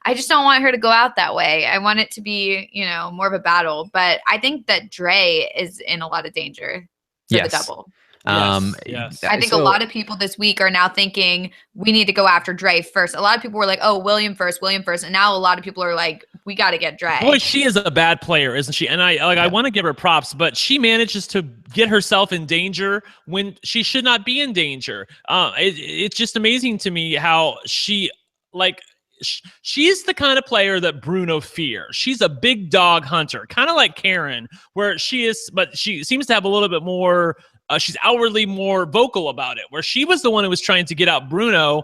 I just don't want her to go out that way. I want it to be, more of a battle. But I think that Dre is in a lot of danger for the double. Yes. I think a lot of people this week are now thinking we need to go after Dre first. A lot of people were like, oh, William first. And now a lot of people are like, we got to get Dre. Boy, she is a bad player, isn't she? And I want to give her props, but she manages to get herself in danger when she should not be in danger. It's just amazing to me how she's the kind of player that Bruno fears. She's a big dog hunter, kind of like Karen, where she is, but she seems to have a little bit more. She's outwardly more vocal about it, where she was the one who was trying to get out Bruno.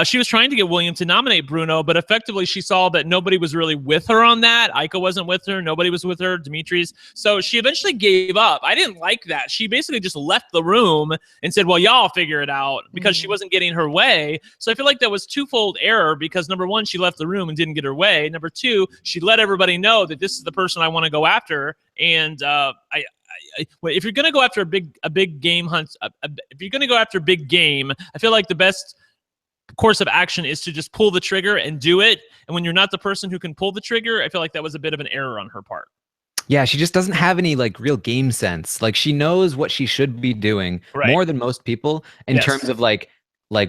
She was trying to get William to nominate Bruno, but effectively she saw that nobody was really with her on that. Aika wasn't with her. Nobody was with her. Dimitri's. So she eventually gave up. I didn't like that. She basically just left the room and said, well, y'all figure it out, because she wasn't getting her way. So I feel like that was twofold error, because number one, she left the room and didn't get her way. Number two, she let everybody know that this is the person I want to go after. And if you're going to go after a big game hunt, if you're going to go after big game, I feel like the best course of action is to just pull the trigger and do it. And when you're not the person who can pull the trigger, I feel like that was a bit of an error on her part. Yeah, she just doesn't have any like real game sense. Like she knows what she should be doing Right. more than most people in Yes. terms of like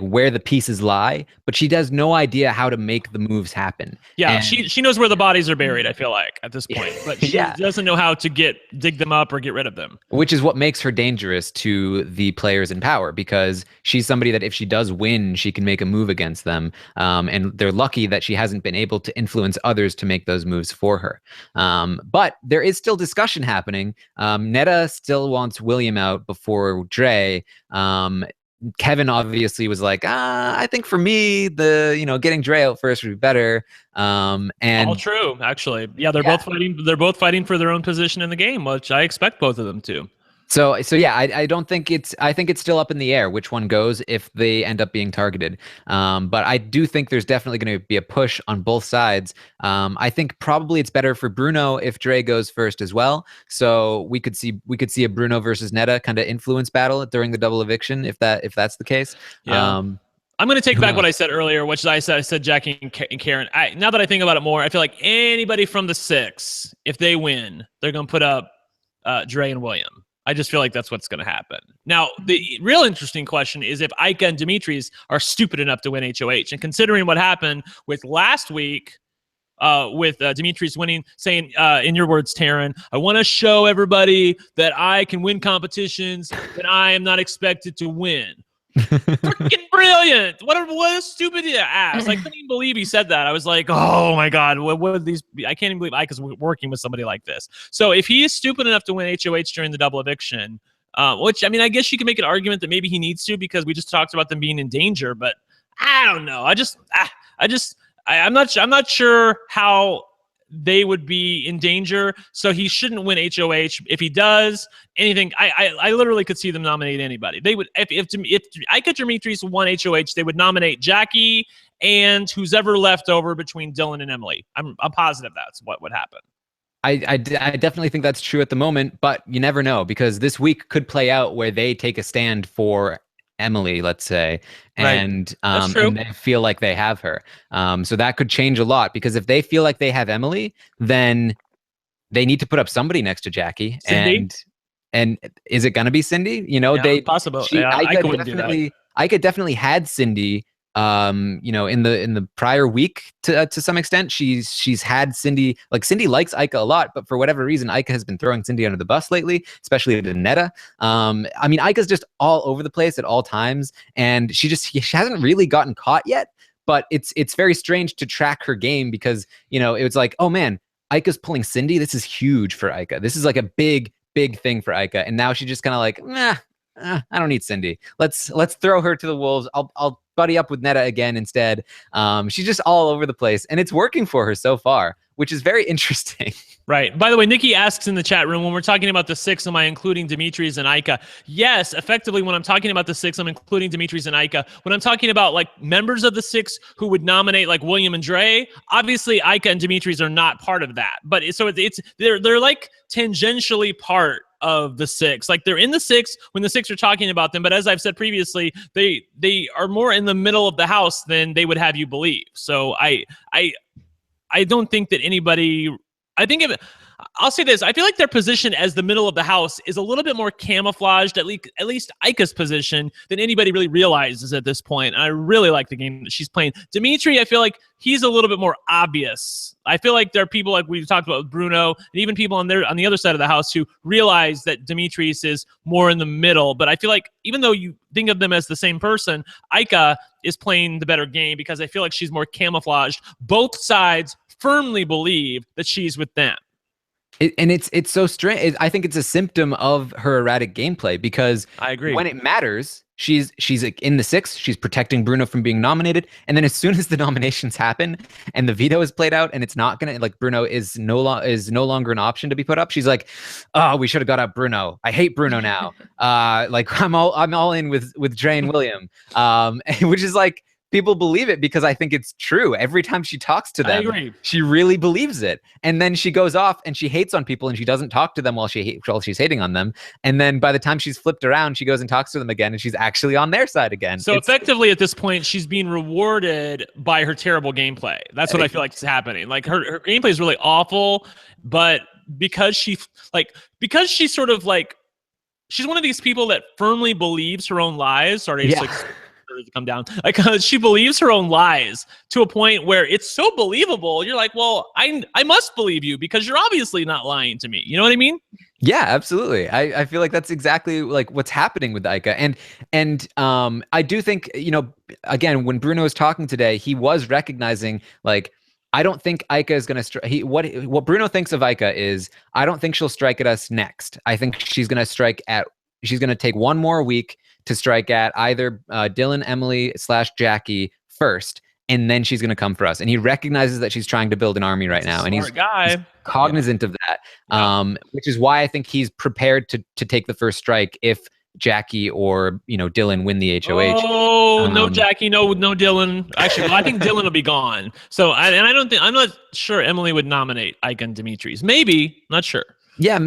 where the pieces lie, but she has no idea how to make the moves happen. Yeah, And she knows where the bodies are buried, I feel like, at this point. But she Yeah. doesn't know how to dig them up or get rid of them. which is what makes her dangerous to the players in power, because she's somebody that if she does win, she can make a move against them. And they're lucky that she hasn't been able to influence others to make those moves for her. But there is still discussion happening. Neda still wants William out before Dre. Kevin obviously was like, I think for me, getting Dre out first would be better. And all true, actually. Yeah, they're both fighting. They're both fighting for their own position in the game, which I expect both of them to. So yeah, I don't think I think it's still up in the air which one goes if they end up being targeted. But I do think there's definitely going to be a push on both sides. I think probably it's better for Bruno if Dre goes first as well. So we could see a Bruno versus Neda kind of influence battle during the double eviction if that's the case. Yeah. I'm going to take back what I said earlier, which I said Jackie and Karen. Now that I think about it more, I feel like anybody from the 6, if they win, they're going to put up Dre and William. I just feel like that's what's going to happen. Now, the real interesting question is if Ika and Dimitris are stupid enough to win HOH. And considering what happened with last week, with Dimitris winning, saying, in your words, Taryn, I want to show everybody that I can win competitions, that I am not expected to win. Freaking brilliant! What a stupid ass! I couldn't even believe he said that. I was like, oh my god, what would these be? I can't even believe Ika's working with somebody like this. So if he is stupid enough to win HOH during the double eviction, which I mean, I guess you can make an argument that maybe he needs to because we just talked about them being in danger, but I don't know. I'm not sure how they would be in danger, so he shouldn't win HOH. If he does anything, I literally could see them nominate anybody. They would if Ika Dimitris won HOH, they would nominate Jackie and who's ever left over between Dylan and Emily. I'm positive that's what would happen. I definitely think that's true at the moment, but you never know because this week could play out where they take a stand for Emily, let's say, and and they feel like they have her. So that could change a lot because if they feel like they have Emily, then they need to put up somebody next to Jackie. Cindy? And is it gonna be Cindy? You know, possible. I could definitely had Cindy. In the prior week to some extent, she's had Cindy. Like Cindy likes Ika a lot, but for whatever reason, Ika has been throwing Cindy under the bus lately, especially to Neda. I mean, Ika's just all over the place at all times, and she hasn't really gotten caught yet. But it's very strange to track her game because it was like, oh man, Ika's pulling Cindy. This is huge for Ika. This is like a big thing for Ika, and now she's just kind of like, I don't need Cindy. Let's throw her to the wolves. I'll buddy up with Neda again instead. She's just all over the place, and it's working for her so far, which is very interesting. Right. By the way, Nikki asks in the chat room, when we're talking about the 6, am I including Dimitris and Ika? Yes, effectively, when I'm talking about the 6, I'm including Dimitris and Ika. When I'm talking about like members of the 6 who would nominate like William and Dre, obviously Ika and Dimitris are not part of that. But they're like tangentially part of the 6. Like they're in the 6 when the 6 are talking about them, but as I've said previously, they are more in the middle of the house than they would have you believe. So I don't think that anybody. I'll say this. I feel like their position as the middle of the house is a little bit more camouflaged, at least Ika's position, than anybody really realizes at this point. And I really like the game that she's playing. Dimitri, I feel like he's a little bit more obvious. I feel like there are people like we've talked about with Bruno, and even people on the other side of the house who realize that Dimitris is more in the middle. But I feel like even though you think of them as the same person, Ika is playing the better game because I feel like she's more camouflaged. Both sides firmly believe that she's with them. It's so strange. I think it's a symptom of her erratic gameplay because I agree. When it matters, she's in the 6. She's protecting Bruno from being nominated, and then as soon as the nominations happen and the veto is played out, and it's not gonna Bruno is no longer an option to be put up. She's like, oh, we should have got out Bruno. I hate Bruno now. I'm all in with Dre and William, which is like. People believe it because I think it's true. Every time she talks to them, she really believes it. And then she goes off and she hates on people and she doesn't talk to them while she's hating on them. And then by the time she's flipped around, she goes and talks to them again and she's actually on their side again. So effectively at this point, she's being rewarded by her terrible gameplay. That's what I feel like is happening. Like her gameplay is really awful, but because she's sort of like, she's one of these people that firmly believes her own lies. Sorry, Yeah. to come down. Like, she believes her own lies to a point where it's so believable. You're like, well, I must believe you because you're obviously not lying to me. You know what I mean? Yeah, absolutely. I feel like that's exactly like what's happening with Ica. And I do think, again, when Bruno was talking today, he was recognizing, like, I don't think Ica is going to what Bruno thinks of Ica is, I don't think she'll strike at us next. I think she's going to take one more week to strike at either Dylan, Emily / Jackie first, and then she's going to come for us. And he recognizes that she's trying to build an army right now, and he's cognizant of that, which is why I think he's prepared to take the first strike if Jackie or Dylan win the HOH. Oh, no Jackie, no Dylan. Actually, well, I think Dylan will be gone. So I'm not sure Emily would nominate Ike and Dimitris. Maybe, not sure. Yeah,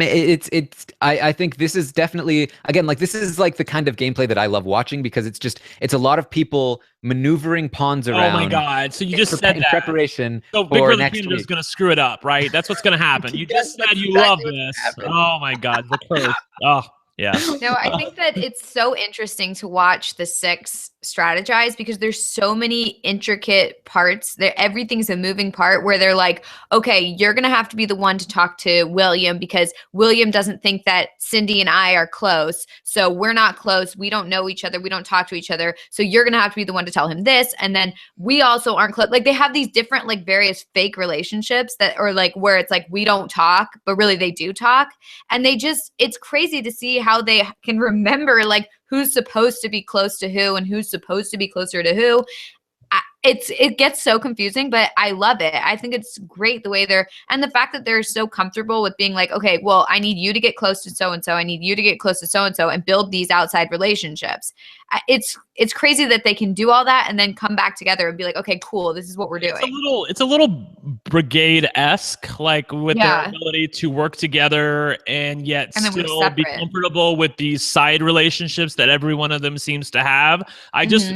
I think this is definitely, again, like, this is like the kind of gameplay that I love watching, because it's a lot of people maneuvering pawns around. Oh my God. So you just said in that. preparation So for Big Brother next Canada is week. going to screw it up, right? That's what's going to happen. You just said you exactly love this. Oh my God. The curse. Oh, yeah. No, I think that it's so interesting to watch the six strategize, because there's so many intricate parts there. Everything's a moving part where they're like, okay, you're going to have to be the one to talk to William because William doesn't think that Cindy and I are close. So we're not close. We don't know each other. We don't talk to each other. So you're going to have to be the one to tell him this. And then we also aren't close. Like, they have these different, like, various fake relationships that are like, where it's like, we don't talk, but really they do talk. And it's crazy to see how they can remember, like, who's supposed to be close to who and who's supposed to be closer to who. It gets so confusing, but I love it. I think it's great the way and the fact that they're so comfortable with being like, okay, well, I need you to get close to so-and-so. I need you to get close to so-and-so and build these outside relationships. It's crazy that they can do all that and then come back together and be like, okay, cool, this is what we're doing. It's a little brigade-esque, like, with their ability to work together and yet still be comfortable with these side relationships that every one of them seems to have. I just,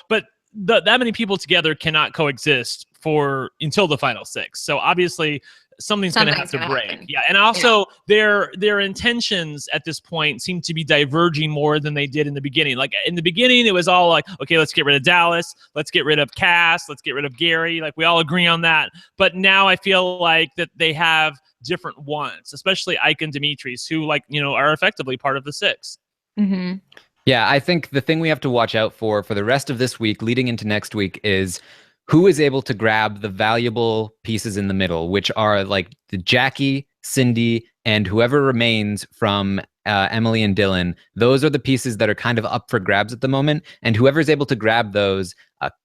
but that many people together cannot coexist until the final six. So obviously something's going to have to break. Happen. Yeah. And also their intentions at this point seem to be diverging more than they did in the beginning. Like, in the beginning, it was all like, okay, let's get rid of Dallas. Let's get rid of Cass. Let's get rid of Gary. Like, we all agree on that. But now I feel like that they have different wants, especially Ike and Dimitris, who, like, are effectively part of the six. Mm-hmm. Yeah, I think the thing we have to watch out for the rest of this week leading into next week is who is able to grab the valuable pieces in the middle, which are like the Jackie, Cindy, and whoever remains from Emily and Dylan. Those are the pieces that are kind of up for grabs at the moment. And whoever's able to grab those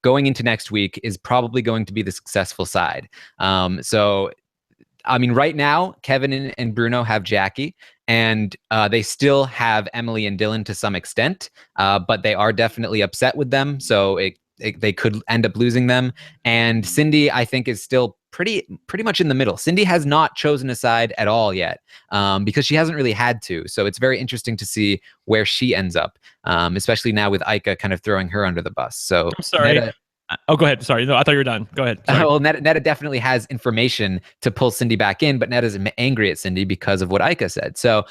going into next week is probably going to be the successful side. So, I mean, right now, Kevin and Bruno have Jackie, and they still have Emily and Dylan to some extent, but they are definitely upset with them. So they could end up losing them. And Cindy, I think, is still pretty much in the middle. Cindy has not chosen a side at all yet, because she hasn't really had to. So it's very interesting to see where she ends up, especially now with Ica kind of throwing her under the bus. So I'm sorry. Neda, oh, go ahead. Sorry. No, I thought you were done. Go ahead. Well, Neda definitely has information to pull Cindy back in, but Neda's angry at Cindy because of what Ica said. So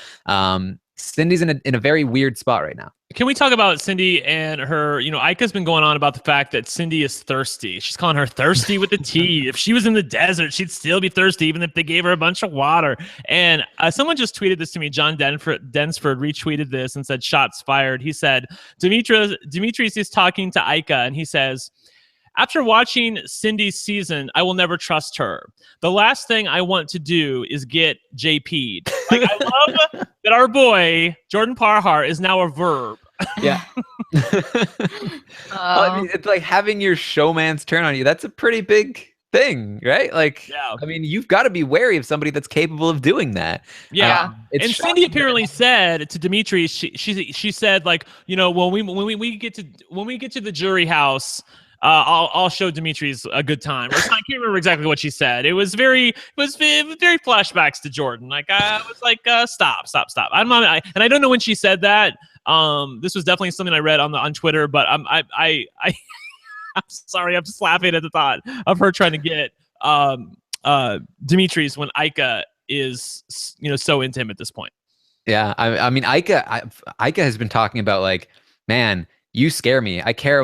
Cindy's in a very weird spot right now. Can we talk about Cindy and her? Ica's been going on about the fact that Cindy is thirsty. She's calling her thirsty with the T. If she was in the desert, she'd still be thirsty, even if they gave her a bunch of water. And someone just tweeted this to me. John Densford retweeted this and said, "Shots fired." He said, Dimitris is talking to Ica, and he says, "After watching Cindy's season, I will never trust her. The last thing I want to do is get JP'd." Like, I love that our boy, Jordan Parhar, is now a verb. Yeah. I mean, it's like having your showman's turn on you. That's a pretty big thing, right? Like, I mean, you've got to be wary of somebody that's capable of doing that. Yeah. And Cindy apparently said to Dimitri, she said, like, when we get to the jury house, I'll show Dimitris a good time. I can't remember exactly what she said. It was very flashbacks to Jordan. Like, I was like, stop. And I don't know when she said that. This was definitely something I read on Twitter, but I'm sorry, I'm just laughing at the thought of her trying to get Dimitris when Ica is, so into him at this point. Yeah, I mean, Ika has been talking about like, man, you scare me. I care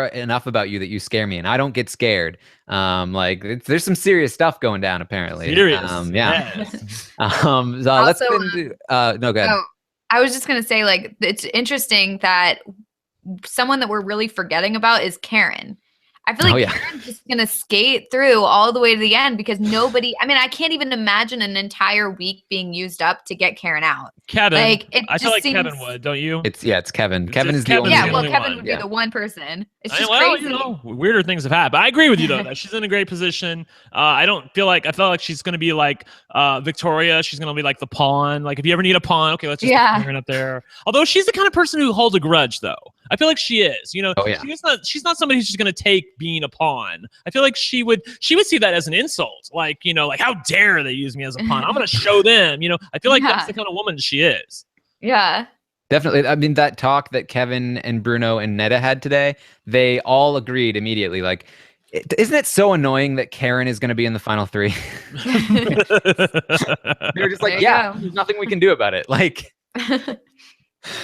enough about you that you scare me, and I don't get scared. There's some serious stuff going down apparently. Serious, yeah. yes. So let's get into. No, go ahead. Oh, I was just gonna say, like, it's interesting that someone that we're really forgetting about is Karen. I feel like Karen's just going to skate through all the way to the end because I can't even imagine an entire week being used up to get Karen out. Kevin. I feel like Kevin would, don't you? It's Kevin. Kevin is the only one. one. Yeah, well, Kevin would be the one person. It's just crazy. Weirder things have happened. I agree with you though, that she's in a great position. I feel like she's going to be like Victoria. She's going to be like the pawn. Like if you ever need a pawn, okay, let's just put Karen up there. Although she's the kind of person who holds a grudge though. I feel like she is, she's not somebody who's just going to take being a pawn. I feel like she would see that as an insult. Like, like how dare they use me as a pawn? I'm going to show them, I feel like that's the kind of woman she is. Yeah. Definitely. I mean, that talk that Kevin and Bruno and Neda had today, they all agreed immediately. Like, isn't it so annoying that Karen is going to be in the final 3? They were just like, there's nothing we can do about it. Like,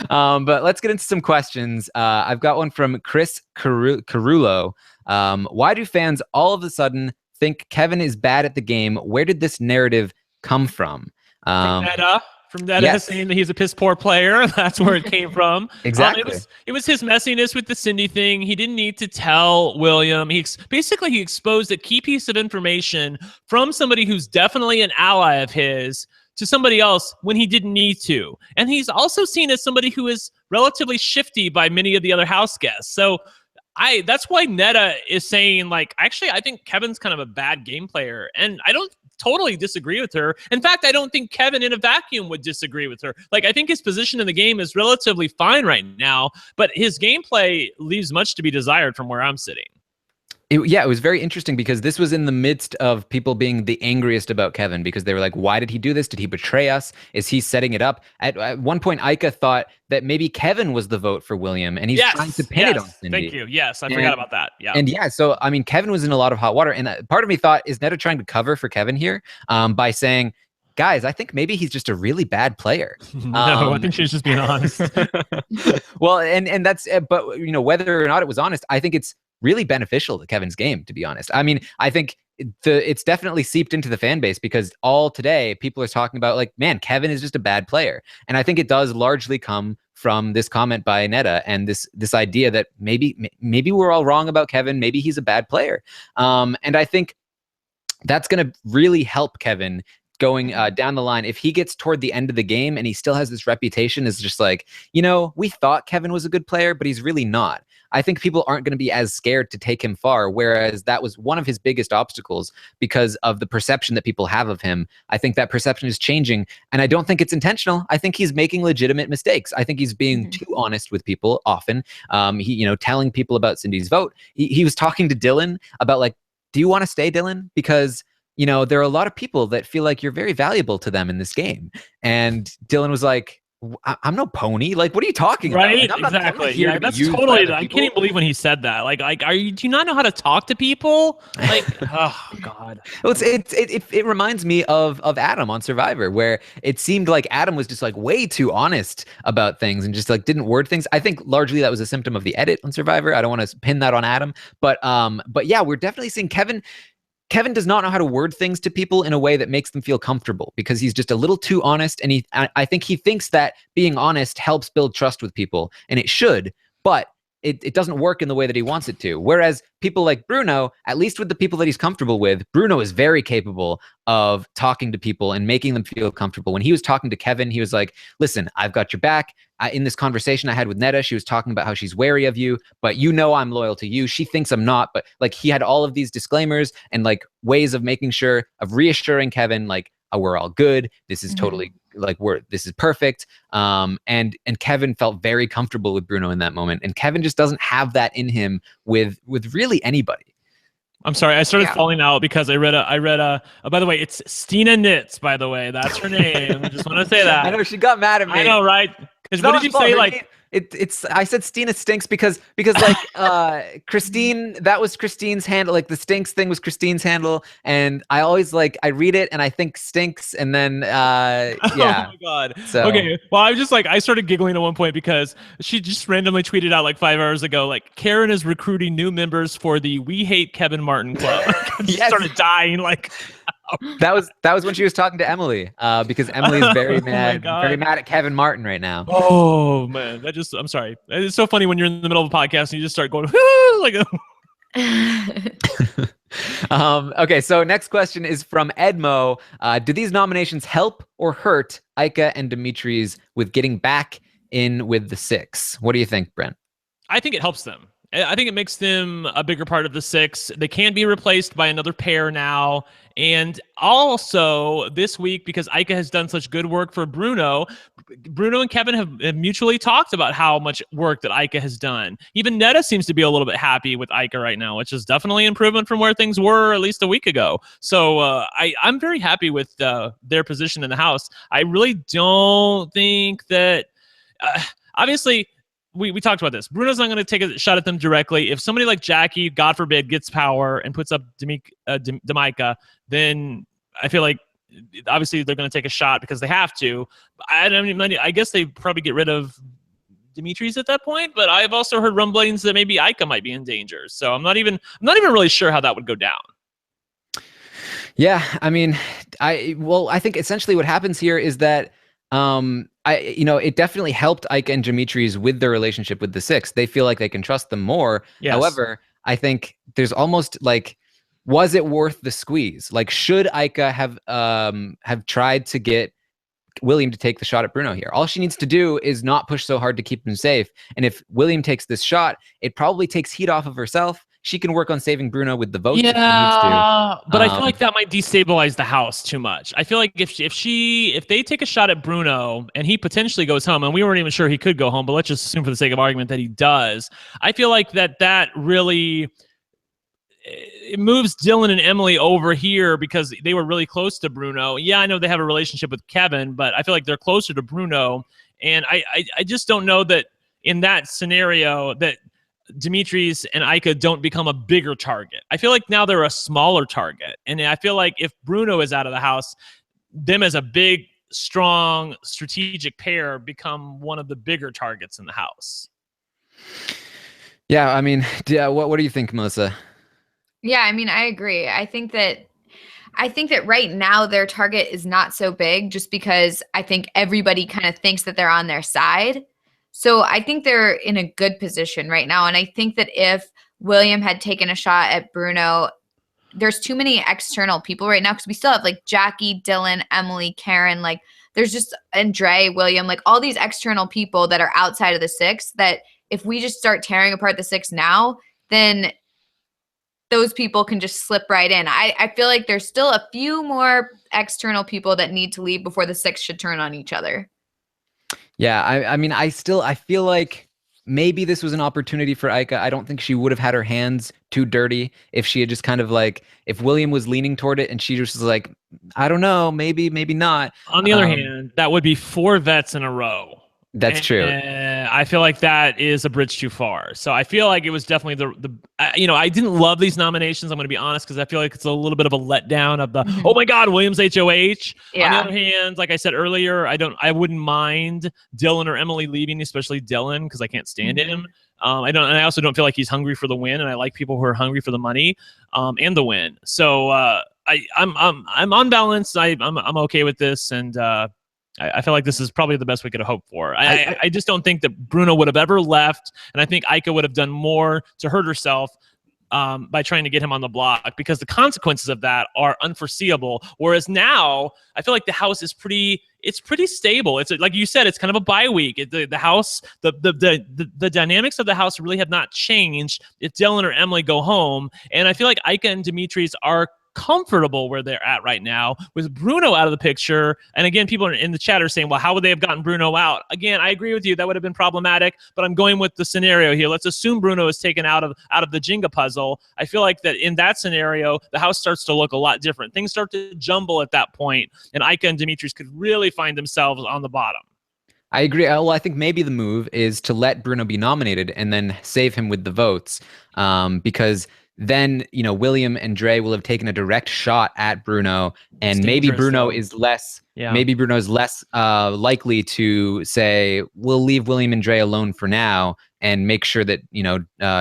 but let's get into some questions. I've got one from Chris Carullo. Why do fans all of a sudden think Kevin is bad at the game? Where did this narrative come from? From Neda saying that he's a piss poor player. That's where it came from. Exactly. It was his messiness with the Cindy thing. He didn't need to tell William. He exposed a key piece of information from somebody who's definitely an ally of his to somebody else when he didn't need to. And he's also seen as somebody who is relatively shifty by many of the other house guests. So that's why Neda is saying, like, actually, I think Kevin's kind of a bad game player. And I don't totally disagree with her. In fact, I don't think Kevin in a vacuum would disagree with her. Like, I think his position in the game is relatively fine right now, but his gameplay leaves much to be desired from where I'm sitting. It was very interesting because this was in the midst of people being the angriest about Kevin because they were like, why did he do this? Did he betray us? Is he setting it up? At one point, Ika thought that maybe Kevin was the vote for William and he's trying to pin it on Cindy. Thank you. Yes, I forgot about that. Yeah. And so, I mean, Kevin was in a lot of hot water. And part of me thought, is Neda trying to cover for Kevin here by saying, guys, I think maybe he's just a really bad player. No, I think she's just being honest. Well, and that's, but whether or not it was honest, I think it's really beneficial to Kevin's game, to be honest. I mean, I think it's definitely seeped into the fan base because all today people are talking about like, man, Kevin is just a bad player. And I think it does largely come from this comment by Neda and this idea that maybe we're all wrong about Kevin. Maybe he's a bad player. And I think that's going to really help Kevin going down the line. If he gets toward the end of the game and he still has this reputation as just like, we thought Kevin was a good player, but he's really not. I think people aren't going to be as scared to take him far, whereas that was one of his biggest obstacles because of the perception that people have of him. I think that perception is changing, and I don't think it's intentional. I think he's making legitimate mistakes. I think he's being too honest with people often. He, telling people about Cindy's vote. He was talking to Dylan about like, do you want to stay, Dylan? Because there are a lot of people that feel like you're very valuable to them in this game. And Dylan was like, I'm no pony. Like, what are you talking about? Right, Like, exactly. Yeah, that's totally. I can't even believe when he said that. Like, do you not know how to talk to people? Like, oh God. Well, it reminds me of Adam on Survivor, where it seemed like Adam was just like way too honest about things and just like didn't word things. I think largely that was a symptom of the edit on Survivor. I don't want to pin that on Adam, but yeah, we're definitely seeing Kevin does not know how to word things to people in a way that makes them feel comfortable because he's just a little too honest. And I think he thinks that being honest helps build trust with people, and it should, but it doesn't work in the way that he wants it to. Whereas people like Bruno, at least with the people that he's comfortable with, Bruno is very capable of talking to people and making them feel comfortable. When he was talking to Kevin, he was like, listen, I've got your back. In this conversation I had with Neda, she was talking about how she's wary of you, but I'm loyal to you. She thinks I'm not, but like he had all of these disclaimers and like ways of making sure, of reassuring Kevin, like, we're all good. This is totally like this is perfect. And Kevin felt very comfortable with Bruno in that moment. And Kevin just doesn't have that in him with really anybody. I'm sorry, I started falling out because I read by the way, it's Stina Knits, by the way. That's her name. I just want to say that. I know, she got mad at me. I know, right? Because what did you say? Like, it's I said Stina stinks because like Christine, that was Christine's handle. Like the stinks thing was Christine's handle, and I always I read it and I think stinks, and then yeah. Oh my God. So okay. Well, I was just I started giggling at one point because she just randomly tweeted out like 5 hours ago, like Karen is recruiting new members for the We Hate Kevin Martin Club. Yes. Started dying like. That was when she was talking to Emily, because Emily is very mad at Kevin Martin right now. Oh man, I'm sorry. It's so funny when you're in the middle of a podcast and you just start going like. Okay, so next question is from Edmo. Do these nominations help or hurt Ika and Dimitri's with getting back in with the six? What do you think, Brent? I think it helps them. I think it makes them a bigger part of the six. They can be replaced by another pair now. And also this week, because Ika has done such good work for Bruno and Kevin have mutually talked about how much work that Ika has done. Even Neda seems to be a little bit happy with Ika right now, which is definitely an improvement from where things were at least a week ago. So I'm very happy with their position in the house. I really don't think that, obviously, we talked about this. Bruno's not going to take a shot at them directly. If somebody like Jackie, God forbid, gets power and puts up Demika, then I feel like obviously they're going to take a shot because they have to. I guess they probably get rid of Dimitri's at that point, but I've also heard rumblings that maybe Ika might be in danger. So I'm not even really sure how that would go down. Yeah, I mean, I think essentially what happens here is that it definitely helped Ika and Dimitri's with their relationship with the six. They feel like they can trust them more. Yes. However, I think there's almost like, was it worth the squeeze? Like, should Ika have tried to get William to take the shot at Bruno here? All she needs to do is not push so hard to keep him safe. And if William takes this shot, it probably takes heat off of herself. She can work on saving Bruno with the votes if she needs to. But I feel like that might destabilize the house too much. I feel like if they take a shot at Bruno and he potentially goes home, and we weren't even sure he could go home, but let's just assume for the sake of argument that he does. I feel like that really it moves Dylan and Emily over here because they were really close to Bruno. Yeah, I know they have a relationship with Kevin, but I feel like they're closer to Bruno. And I just don't know that in that scenario that Dimitri's and Ika don't become a bigger target. I feel like now they're a smaller target. And I feel like if Bruno is out of the house, them as a big, strong, strategic pair become one of the bigger targets in the house. Yeah, I mean, what do you think, Melissa? Yeah, I mean, I agree. I think that right now their target is not so big just because I think everybody kind of thinks that they're on their side. So I think they're in a good position right now. And I think that if William had taken a shot at Bruno, there's too many external people right now because we still have like Jackie, Dylan, Emily, Karen, like there's just Andre, William, like all these external people that are outside of the six that if we just start tearing apart the six now, then those people can just slip right in. I feel like there's still a few more external people that need to leave before the six should turn on each other. Yeah, I mean, I feel like maybe this was an opportunity for Ika. I don't think she would have had her hands too dirty if she had just kind of like, if William was leaning toward it and she just was like, I don't know, maybe not. On the other hand, that would be 4 vets in a row. That's true. I feel like that is a bridge too far. So I feel like it was definitely I didn't love these nominations. I'm going to be honest because I feel like it's a little bit of a letdown of the oh my God, Williams HOH. Yeah. On the other hand, like I said earlier, I wouldn't mind Dylan or Emily leaving, especially Dylan because I can't stand him. I also don't feel like he's hungry for the win, and I like people who are hungry for the money and the win. So I'm on balance. I'm okay with this, and I feel like this is probably the best we could have hoped for. I just don't think that Bruno would have ever left, and I think Ika would have done more to hurt herself by trying to get him on the block because the consequences of that are unforeseeable. Whereas now, I feel like the house is pretty stable. It's like you said, it's kind of a bye week. The house, the dynamics of the house really have not changed if Dylan or Emily go home, and I feel like Ika and Dimitri's are comfortable where they're at right now with Bruno out of the picture. And again, people in the chat are saying, well, how would they have gotten Bruno out? Again, I agree with you. That would have been problematic, but I'm going with the scenario here. Let's assume Bruno is taken out of the Jenga puzzle. I feel like that in that scenario, the house starts to look a lot different. Things start to jumble at that point, and Ika and Dimitri's could really find themselves on the bottom. I agree. Well, I think maybe the move is to let Bruno be nominated and then save him with the votes, because then William and Dre will have taken a direct shot at Bruno, and maybe Bruno is less. Yeah. Maybe Bruno's less likely to say, "We'll leave William and Dre alone for now," and make sure that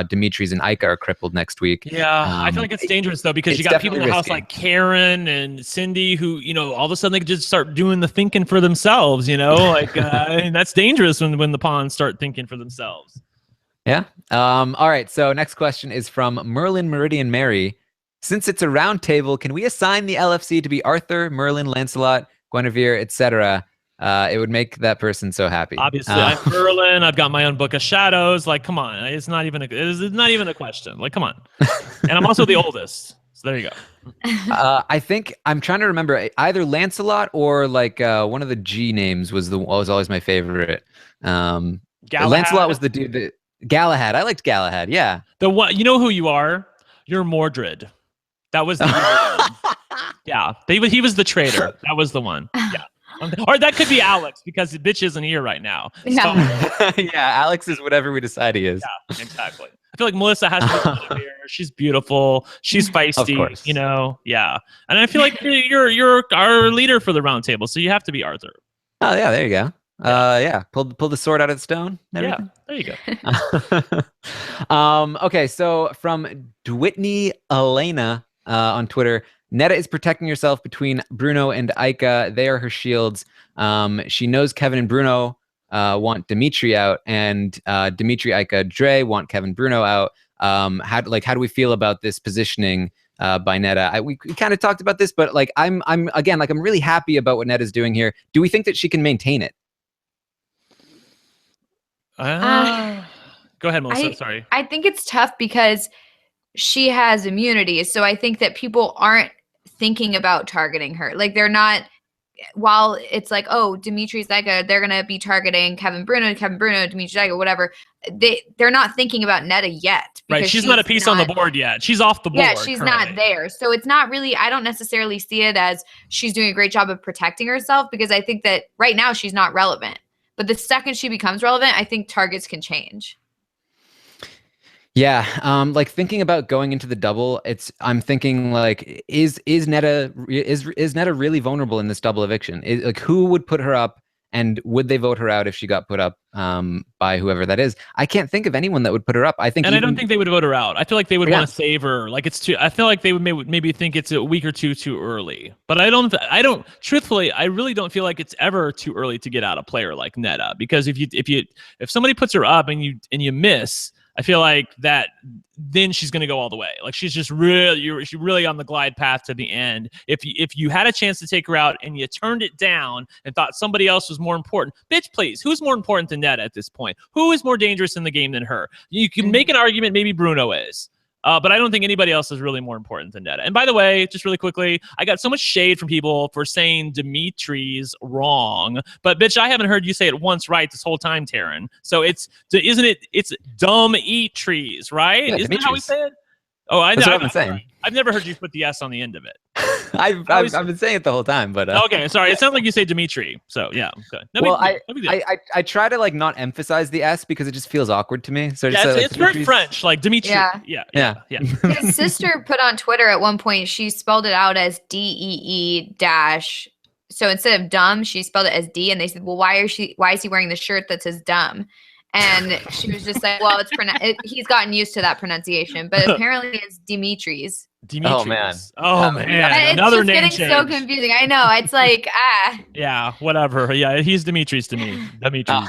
Demetrius and Ika are crippled next week. Yeah, I feel like it's dangerous though, because you got people in the house like Karen and Cindy who all of a sudden they could just start doing the thinking for themselves. And that's dangerous when the pawns start thinking for themselves. Yeah. All right. So next question is from Merlin Meridian Mary. Since it's a round table, can we assign the LFC to be Arthur, Merlin, Lancelot, Guinevere, etc.? It would make that person so happy. Obviously, I'm Merlin. I've got my own book of shadows. Like, come on, it's not even a question. Like, come on. And I'm also the oldest. So there you go. I think I'm trying to remember either Lancelot or like one of the G names was always my favorite. Lancelot was the dude that Galahad. I liked Galahad. Yeah. The one, you know who you are? You're Mordred. That was the one. Yeah. He was the traitor. That was the one. Yeah. Or that could be Alex, because the bitch isn't here right now. Yeah. So, yeah, Alex is whatever we decide he is. Yeah, exactly. I feel like Melissa has to be here. She's beautiful. She's feisty. Of course. Yeah. And I feel like you're our leader for the round table, so you have to be Arthur. Oh yeah, there you go. Yeah, pull the sword out of the stone. Yeah, there you go. Okay, so from Dwitney Elena on Twitter, Neda is protecting herself between Bruno and Ika. They are her shields. She knows Kevin and Bruno want Dimitri out, and Dimitri, Ika, Dre want Kevin, Bruno out. How do we feel about this positioning by Neda? We kind of talked about this, but like I'm really happy about what Neda's doing here. Do we think that she can maintain it? Go ahead, Melissa. Sorry. I think it's tough because she has immunity. So I think that people aren't thinking about targeting her. Like they're not, while it's like, oh, Dimitri's Ika, they're going to be targeting Kevin Bruno, Dimitri Ika, whatever. They're not thinking about Neda yet. Right. She's not a piece on the board yet. She's off the board. Yeah, she's not there. So it's not really, I don't necessarily see it as she's doing a great job of protecting herself, because I think that right now she's not relevant. But the second she becomes relevant, I think targets can change. Yeah, like thinking about going into the double, I'm thinking like, is Neda really vulnerable in this double eviction? Like, who would put her up, and would they vote her out if she got put up by whoever that is? I can't think of anyone that would put her up. I don't think they would vote her out. I feel like they would want to save her. Like I feel like they would maybe think it's a week or two too early. But I don't. Truthfully, I really don't feel like it's ever too early to get out a player like Neda, because if somebody puts her up and you miss, I feel like that then she's going to go all the way. Like she's really on the glide path to the end. If you had a chance to take her out and you turned it down and thought somebody else was more important, bitch, please, who's more important than Neda at this point? Who is more dangerous in the game than her? You can make an argument maybe Bruno is. But I don't think anybody else is really more important than Neda. And by the way, just really quickly, I got so much shade from people for saying Dimitri's wrong. But bitch, I haven't heard you say it once right this whole time, Taryn. So it's dumb eat trees, right? Yeah, isn't that how we say it? Oh, that's what I'm saying. I've never heard you put the S on the end of it. I've been saying it the whole time, but okay, sorry. It sounds like you say Dimitri. So yeah, okay. I try to like not emphasize the S because it just feels awkward to me. So it's very French, like Dimitri. Yeah. His sister put on Twitter at one point, she spelled it out as DEE dash. So instead of dumb, she spelled it as D, and they said, well, why is he wearing the shirt that says dumb? And she was just like, well, he's gotten used to that pronunciation, but apparently it's Dimitri's. Oh man. Another name change. It's getting so confusing. I know. It's like, Yeah, whatever. Yeah, he's Dimitri's to me. Dimitri's.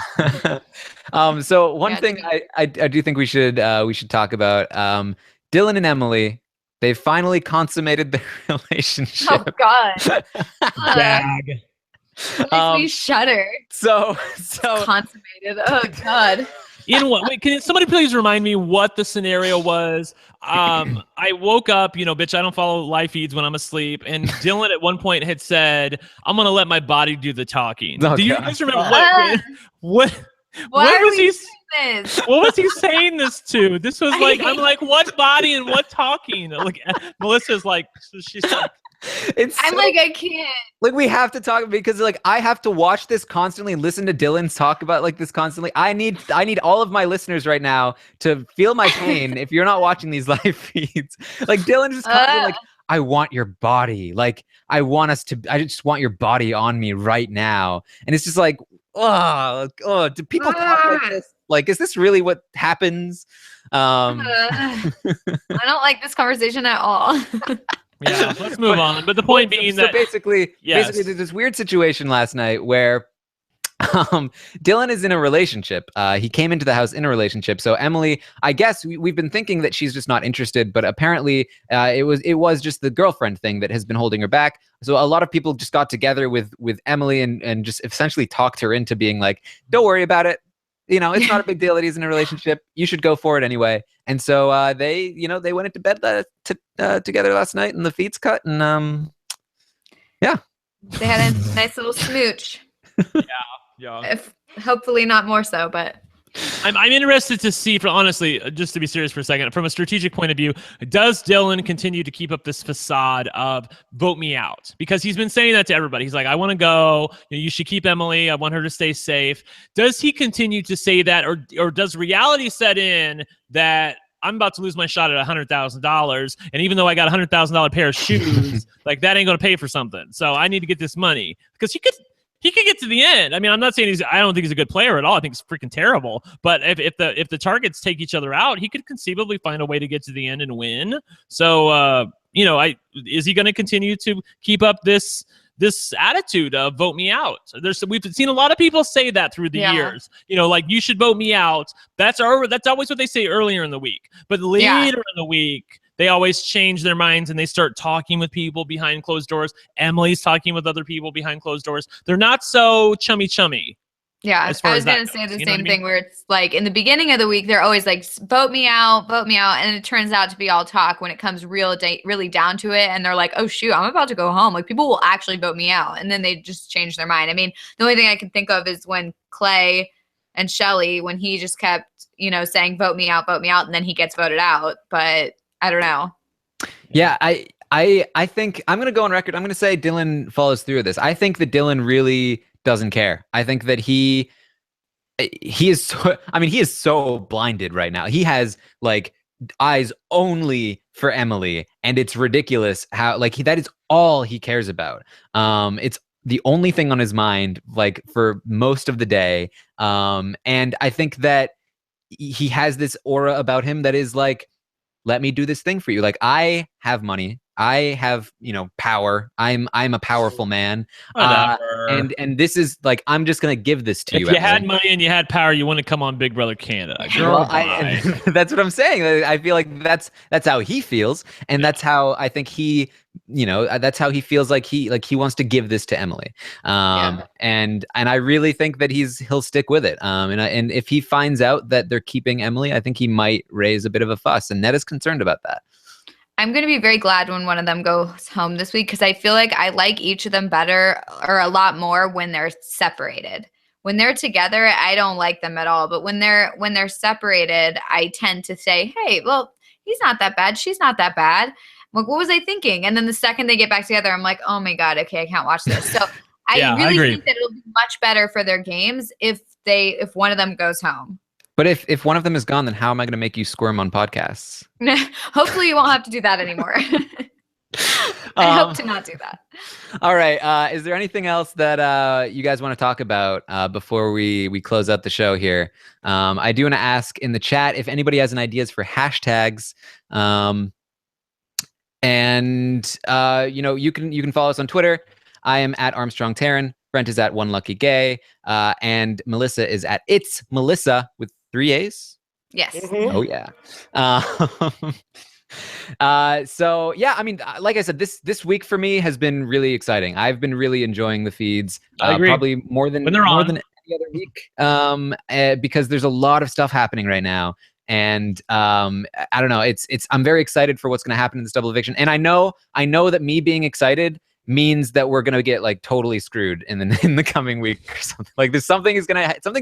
So one thing I do think we should talk about, Dylan and Emily, they finally consummated their relationship. Oh God. Gag. It makes me shudder. So consummated. Oh God. In what? Wait, can somebody please remind me what the scenario was? I woke up, bitch, I don't follow live feeds when I'm asleep. And Dylan at one point had said, I'm going to let my body do the talking. Do you guys remember what was he saying this? What was he saying this to? This was like, I'm like, what body and what talking? Like, Melissa's like, she's like, I'm so, like, I can't. like we have to talk because like I have to watch this constantly and listen to Dylan talk about like this constantly. I need all of my listeners right now to feel my pain if you're not watching these live feeds. Like Dylan just constantly like, I want your body. Like I just want your body on me right now. And it's just like, oh, do people talk like this? Like, is this really what happens? I don't like this conversation at all. Yeah, let's move on. But the point being that basically there's this weird situation last night where Dylan is in a relationship. He came into the house in a relationship. So Emily, I guess we've been thinking that she's just not interested, but apparently it was just the girlfriend thing that has been holding her back. So a lot of people just got together with Emily and just essentially talked her into being like, don't worry about it. You know, it's not a big deal that he's in a relationship. You should go for it anyway. And so they went into bed together last night and the feeds cut. And yeah. They had a nice little smooch. Yeah. Hopefully not more so, but I'm interested to see, honestly, just to be serious for a second, from a strategic point of view, does Dylan continue to keep up this facade of vote me out? Because he's been saying that to everybody. He's like, I want to go. You should keep Emily. I want her to stay safe. Does he continue to say that, or does reality set in that I'm about to lose my shot at $100,000, and even though I got a $100,000 pair of shoes, like that ain't going to pay for something. So I need to get this money because he could get to the end. I mean, I'm not saying I don't think he's a good player at all. I think he's freaking terrible. But if the targets take each other out, he could conceivably find a way to get to the end and win. So, is he going to continue to keep up this attitude of vote me out? We've seen a lot of people say that through the years. Like you should vote me out. That's always what they say earlier in the week. But later in the week, they always change their minds and they start talking with people behind closed doors. Emily's talking with other people behind closed doors. They're not so chummy. Yeah, I was going to say the same thing where it's like in the beginning of the week, they're always like, vote me out. And it turns out to be all talk when it comes really down to it. And they're like, oh, shoot, I'm about to go home. Like people will actually vote me out. And then they just change their mind. I mean, the only thing I can think of is when Clay and Shelly, when he just kept, saying, vote me out. And then he gets voted out. But I don't know. Yeah, I think I'm going to go on record. I'm going to say Dylan follows through with this. I think that Dylan really doesn't care. I think that he is so blinded right now. He has like eyes only for Emily, and it's ridiculous how like that is all he cares about. It's the only thing on his mind like for most of the day. And I think that he has this aura about him that is like, let me do this thing for you. Like I have money. I have, power. I'm a powerful man. And this is like, I'm just going to give this to you. If you had money and you had power, you wouldn't come on Big Brother Canada. That's what I'm saying. I feel like that's how he feels. And that's how I think he, that's how he feels like he wants to give this to Emily. And I really think that he'll stick with it. And if he finds out that they're keeping Emily, I think he might raise a bit of a fuss, and Neda's concerned about that. I'm going to be very glad when one of them goes home this week because I feel like I like each of them better or a lot more when they're separated. When they're together, I don't like them at all. But when they're separated, I tend to say, hey, well, he's not that bad. She's not that bad. I'm like, what was I thinking? And then the second they get back together, I'm like, oh my God, okay, I can't watch this. So I really think that it'll be much better for their games if one of them goes home. But if one of them is gone, then how am I going to make you squirm on podcasts? Hopefully you won't have to do that anymore. I hope to not do that. All right. Is there anything else that you guys want to talk about before we close out the show here? I do want to ask in the chat if anybody has any ideas for hashtags. You can follow us on Twitter. I am at Armstrong Taryn. Brent is at One Lucky Gay. And Melissa is at It's Melissa with 3 A's. Yes. Mm-hmm. Oh yeah. So yeah, I mean, like I said, this week for me has been really exciting. I've been really enjoying the feeds, probably more than any other week, because there's a lot of stuff happening right now. And I don't know, I'm very excited for what's going to happen in this double eviction. And I know that me being excited means that we're gonna get like totally screwed in the coming week or something. Like something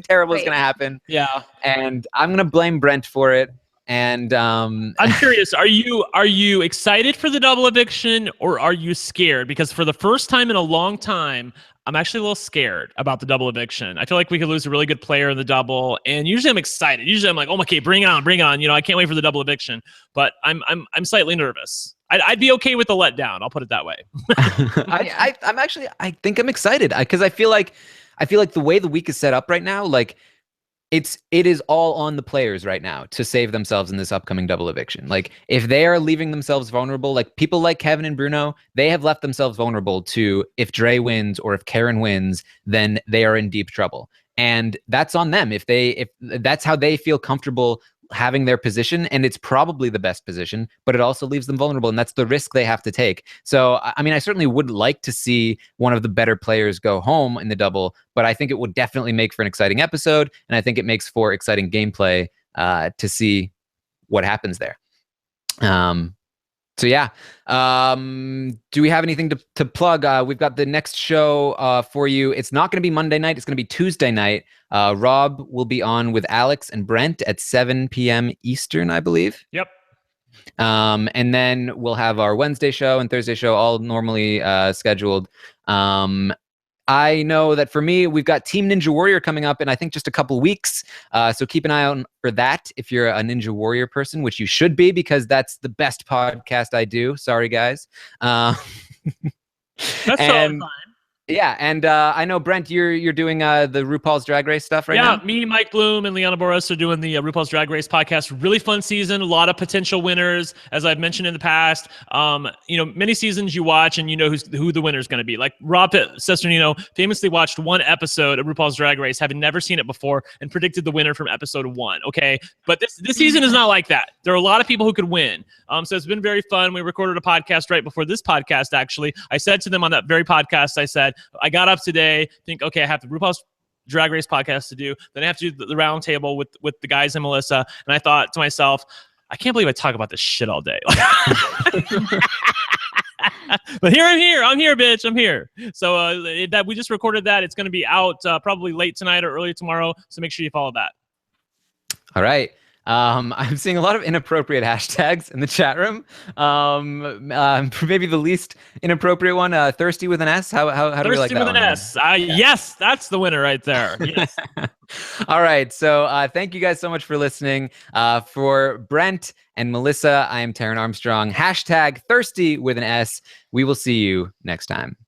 terrible is gonna happen. Yeah. And I'm gonna blame Brent for it. And I'm curious, are you excited for the double eviction or are you scared? Because for the first time in a long time, I'm actually a little scared about the double eviction. I feel like we could lose a really good player in the double, and usually I'm excited. Usually I'm like, oh, okay, bring it on, bring it on. You know, I can't wait for the double eviction. But I'm slightly nervous. I'd be okay with the letdown. I'll put it that way. I think I'm excited because I feel like the way the week is set up right now, like it is all on the players right now to save themselves in this upcoming double eviction. Like if they are leaving themselves vulnerable, like people like Kevin and Bruno, they have left themselves vulnerable to if Dre wins or if Karen wins, then they are in deep trouble. And that's on them. If that's how they feel comfortable having their position, and it's probably the best position, but it also leaves them vulnerable, and that's the risk they have to take. So, I mean, I certainly would like to see one of the better players go home in the double, but I think it would definitely make for an exciting episode, and I think it makes for exciting gameplay to see what happens there. So yeah, do we have anything to plug? We've got the next show for you. It's not going to be Monday night. It's going to be Tuesday night. Rob will be on with Alex and Brent at 7 p.m. Eastern, I believe. Yep. And then we'll have our Wednesday show and Thursday show all normally scheduled. I know that for me, we've got Team Ninja Warrior coming up in, I think, just a couple weeks. So keep an eye out for that if you're a Ninja Warrior person, which you should be because that's the best podcast I do. Sorry, guys. That's totally fine. Yeah, and I know, Brent, you're doing the RuPaul's Drag Race stuff right now? Yeah, me, Mike Bloom, and Liana Boris are doing the RuPaul's Drag Race podcast. Really fun season, a lot of potential winners, as I've mentioned in the past. Many seasons you watch and you know who the winner is going to be. Like Rob Cesternino famously watched one episode of RuPaul's Drag Race, having never seen it before, and predicted the winner from episode 1, okay? But this season is not like that. There are a lot of people who could win. So it's been very fun. We recorded a podcast right before this podcast, actually. I said to them on that very podcast, I said, I got up today, think, okay, I have the RuPaul's Drag Race podcast to do. Then I have to do the round table with the guys and Melissa. And I thought to myself, I can't believe I talk about this shit all day. But here I'm here, bitch. I'm here. So that we just recorded that. It's going to be out probably late tonight or early tomorrow. So make sure you follow that. All right. I'm seeing a lot of inappropriate hashtags in the chat room. Maybe the least inappropriate one, thirsty with an S. How do we like that one? Thirsty with an S. Yes, that's the winner right there. Yes. All right. So thank you guys so much for listening. For Brent and Melissa, I am Taryn Armstrong. Hashtag thirsty with an S. We will see you next time.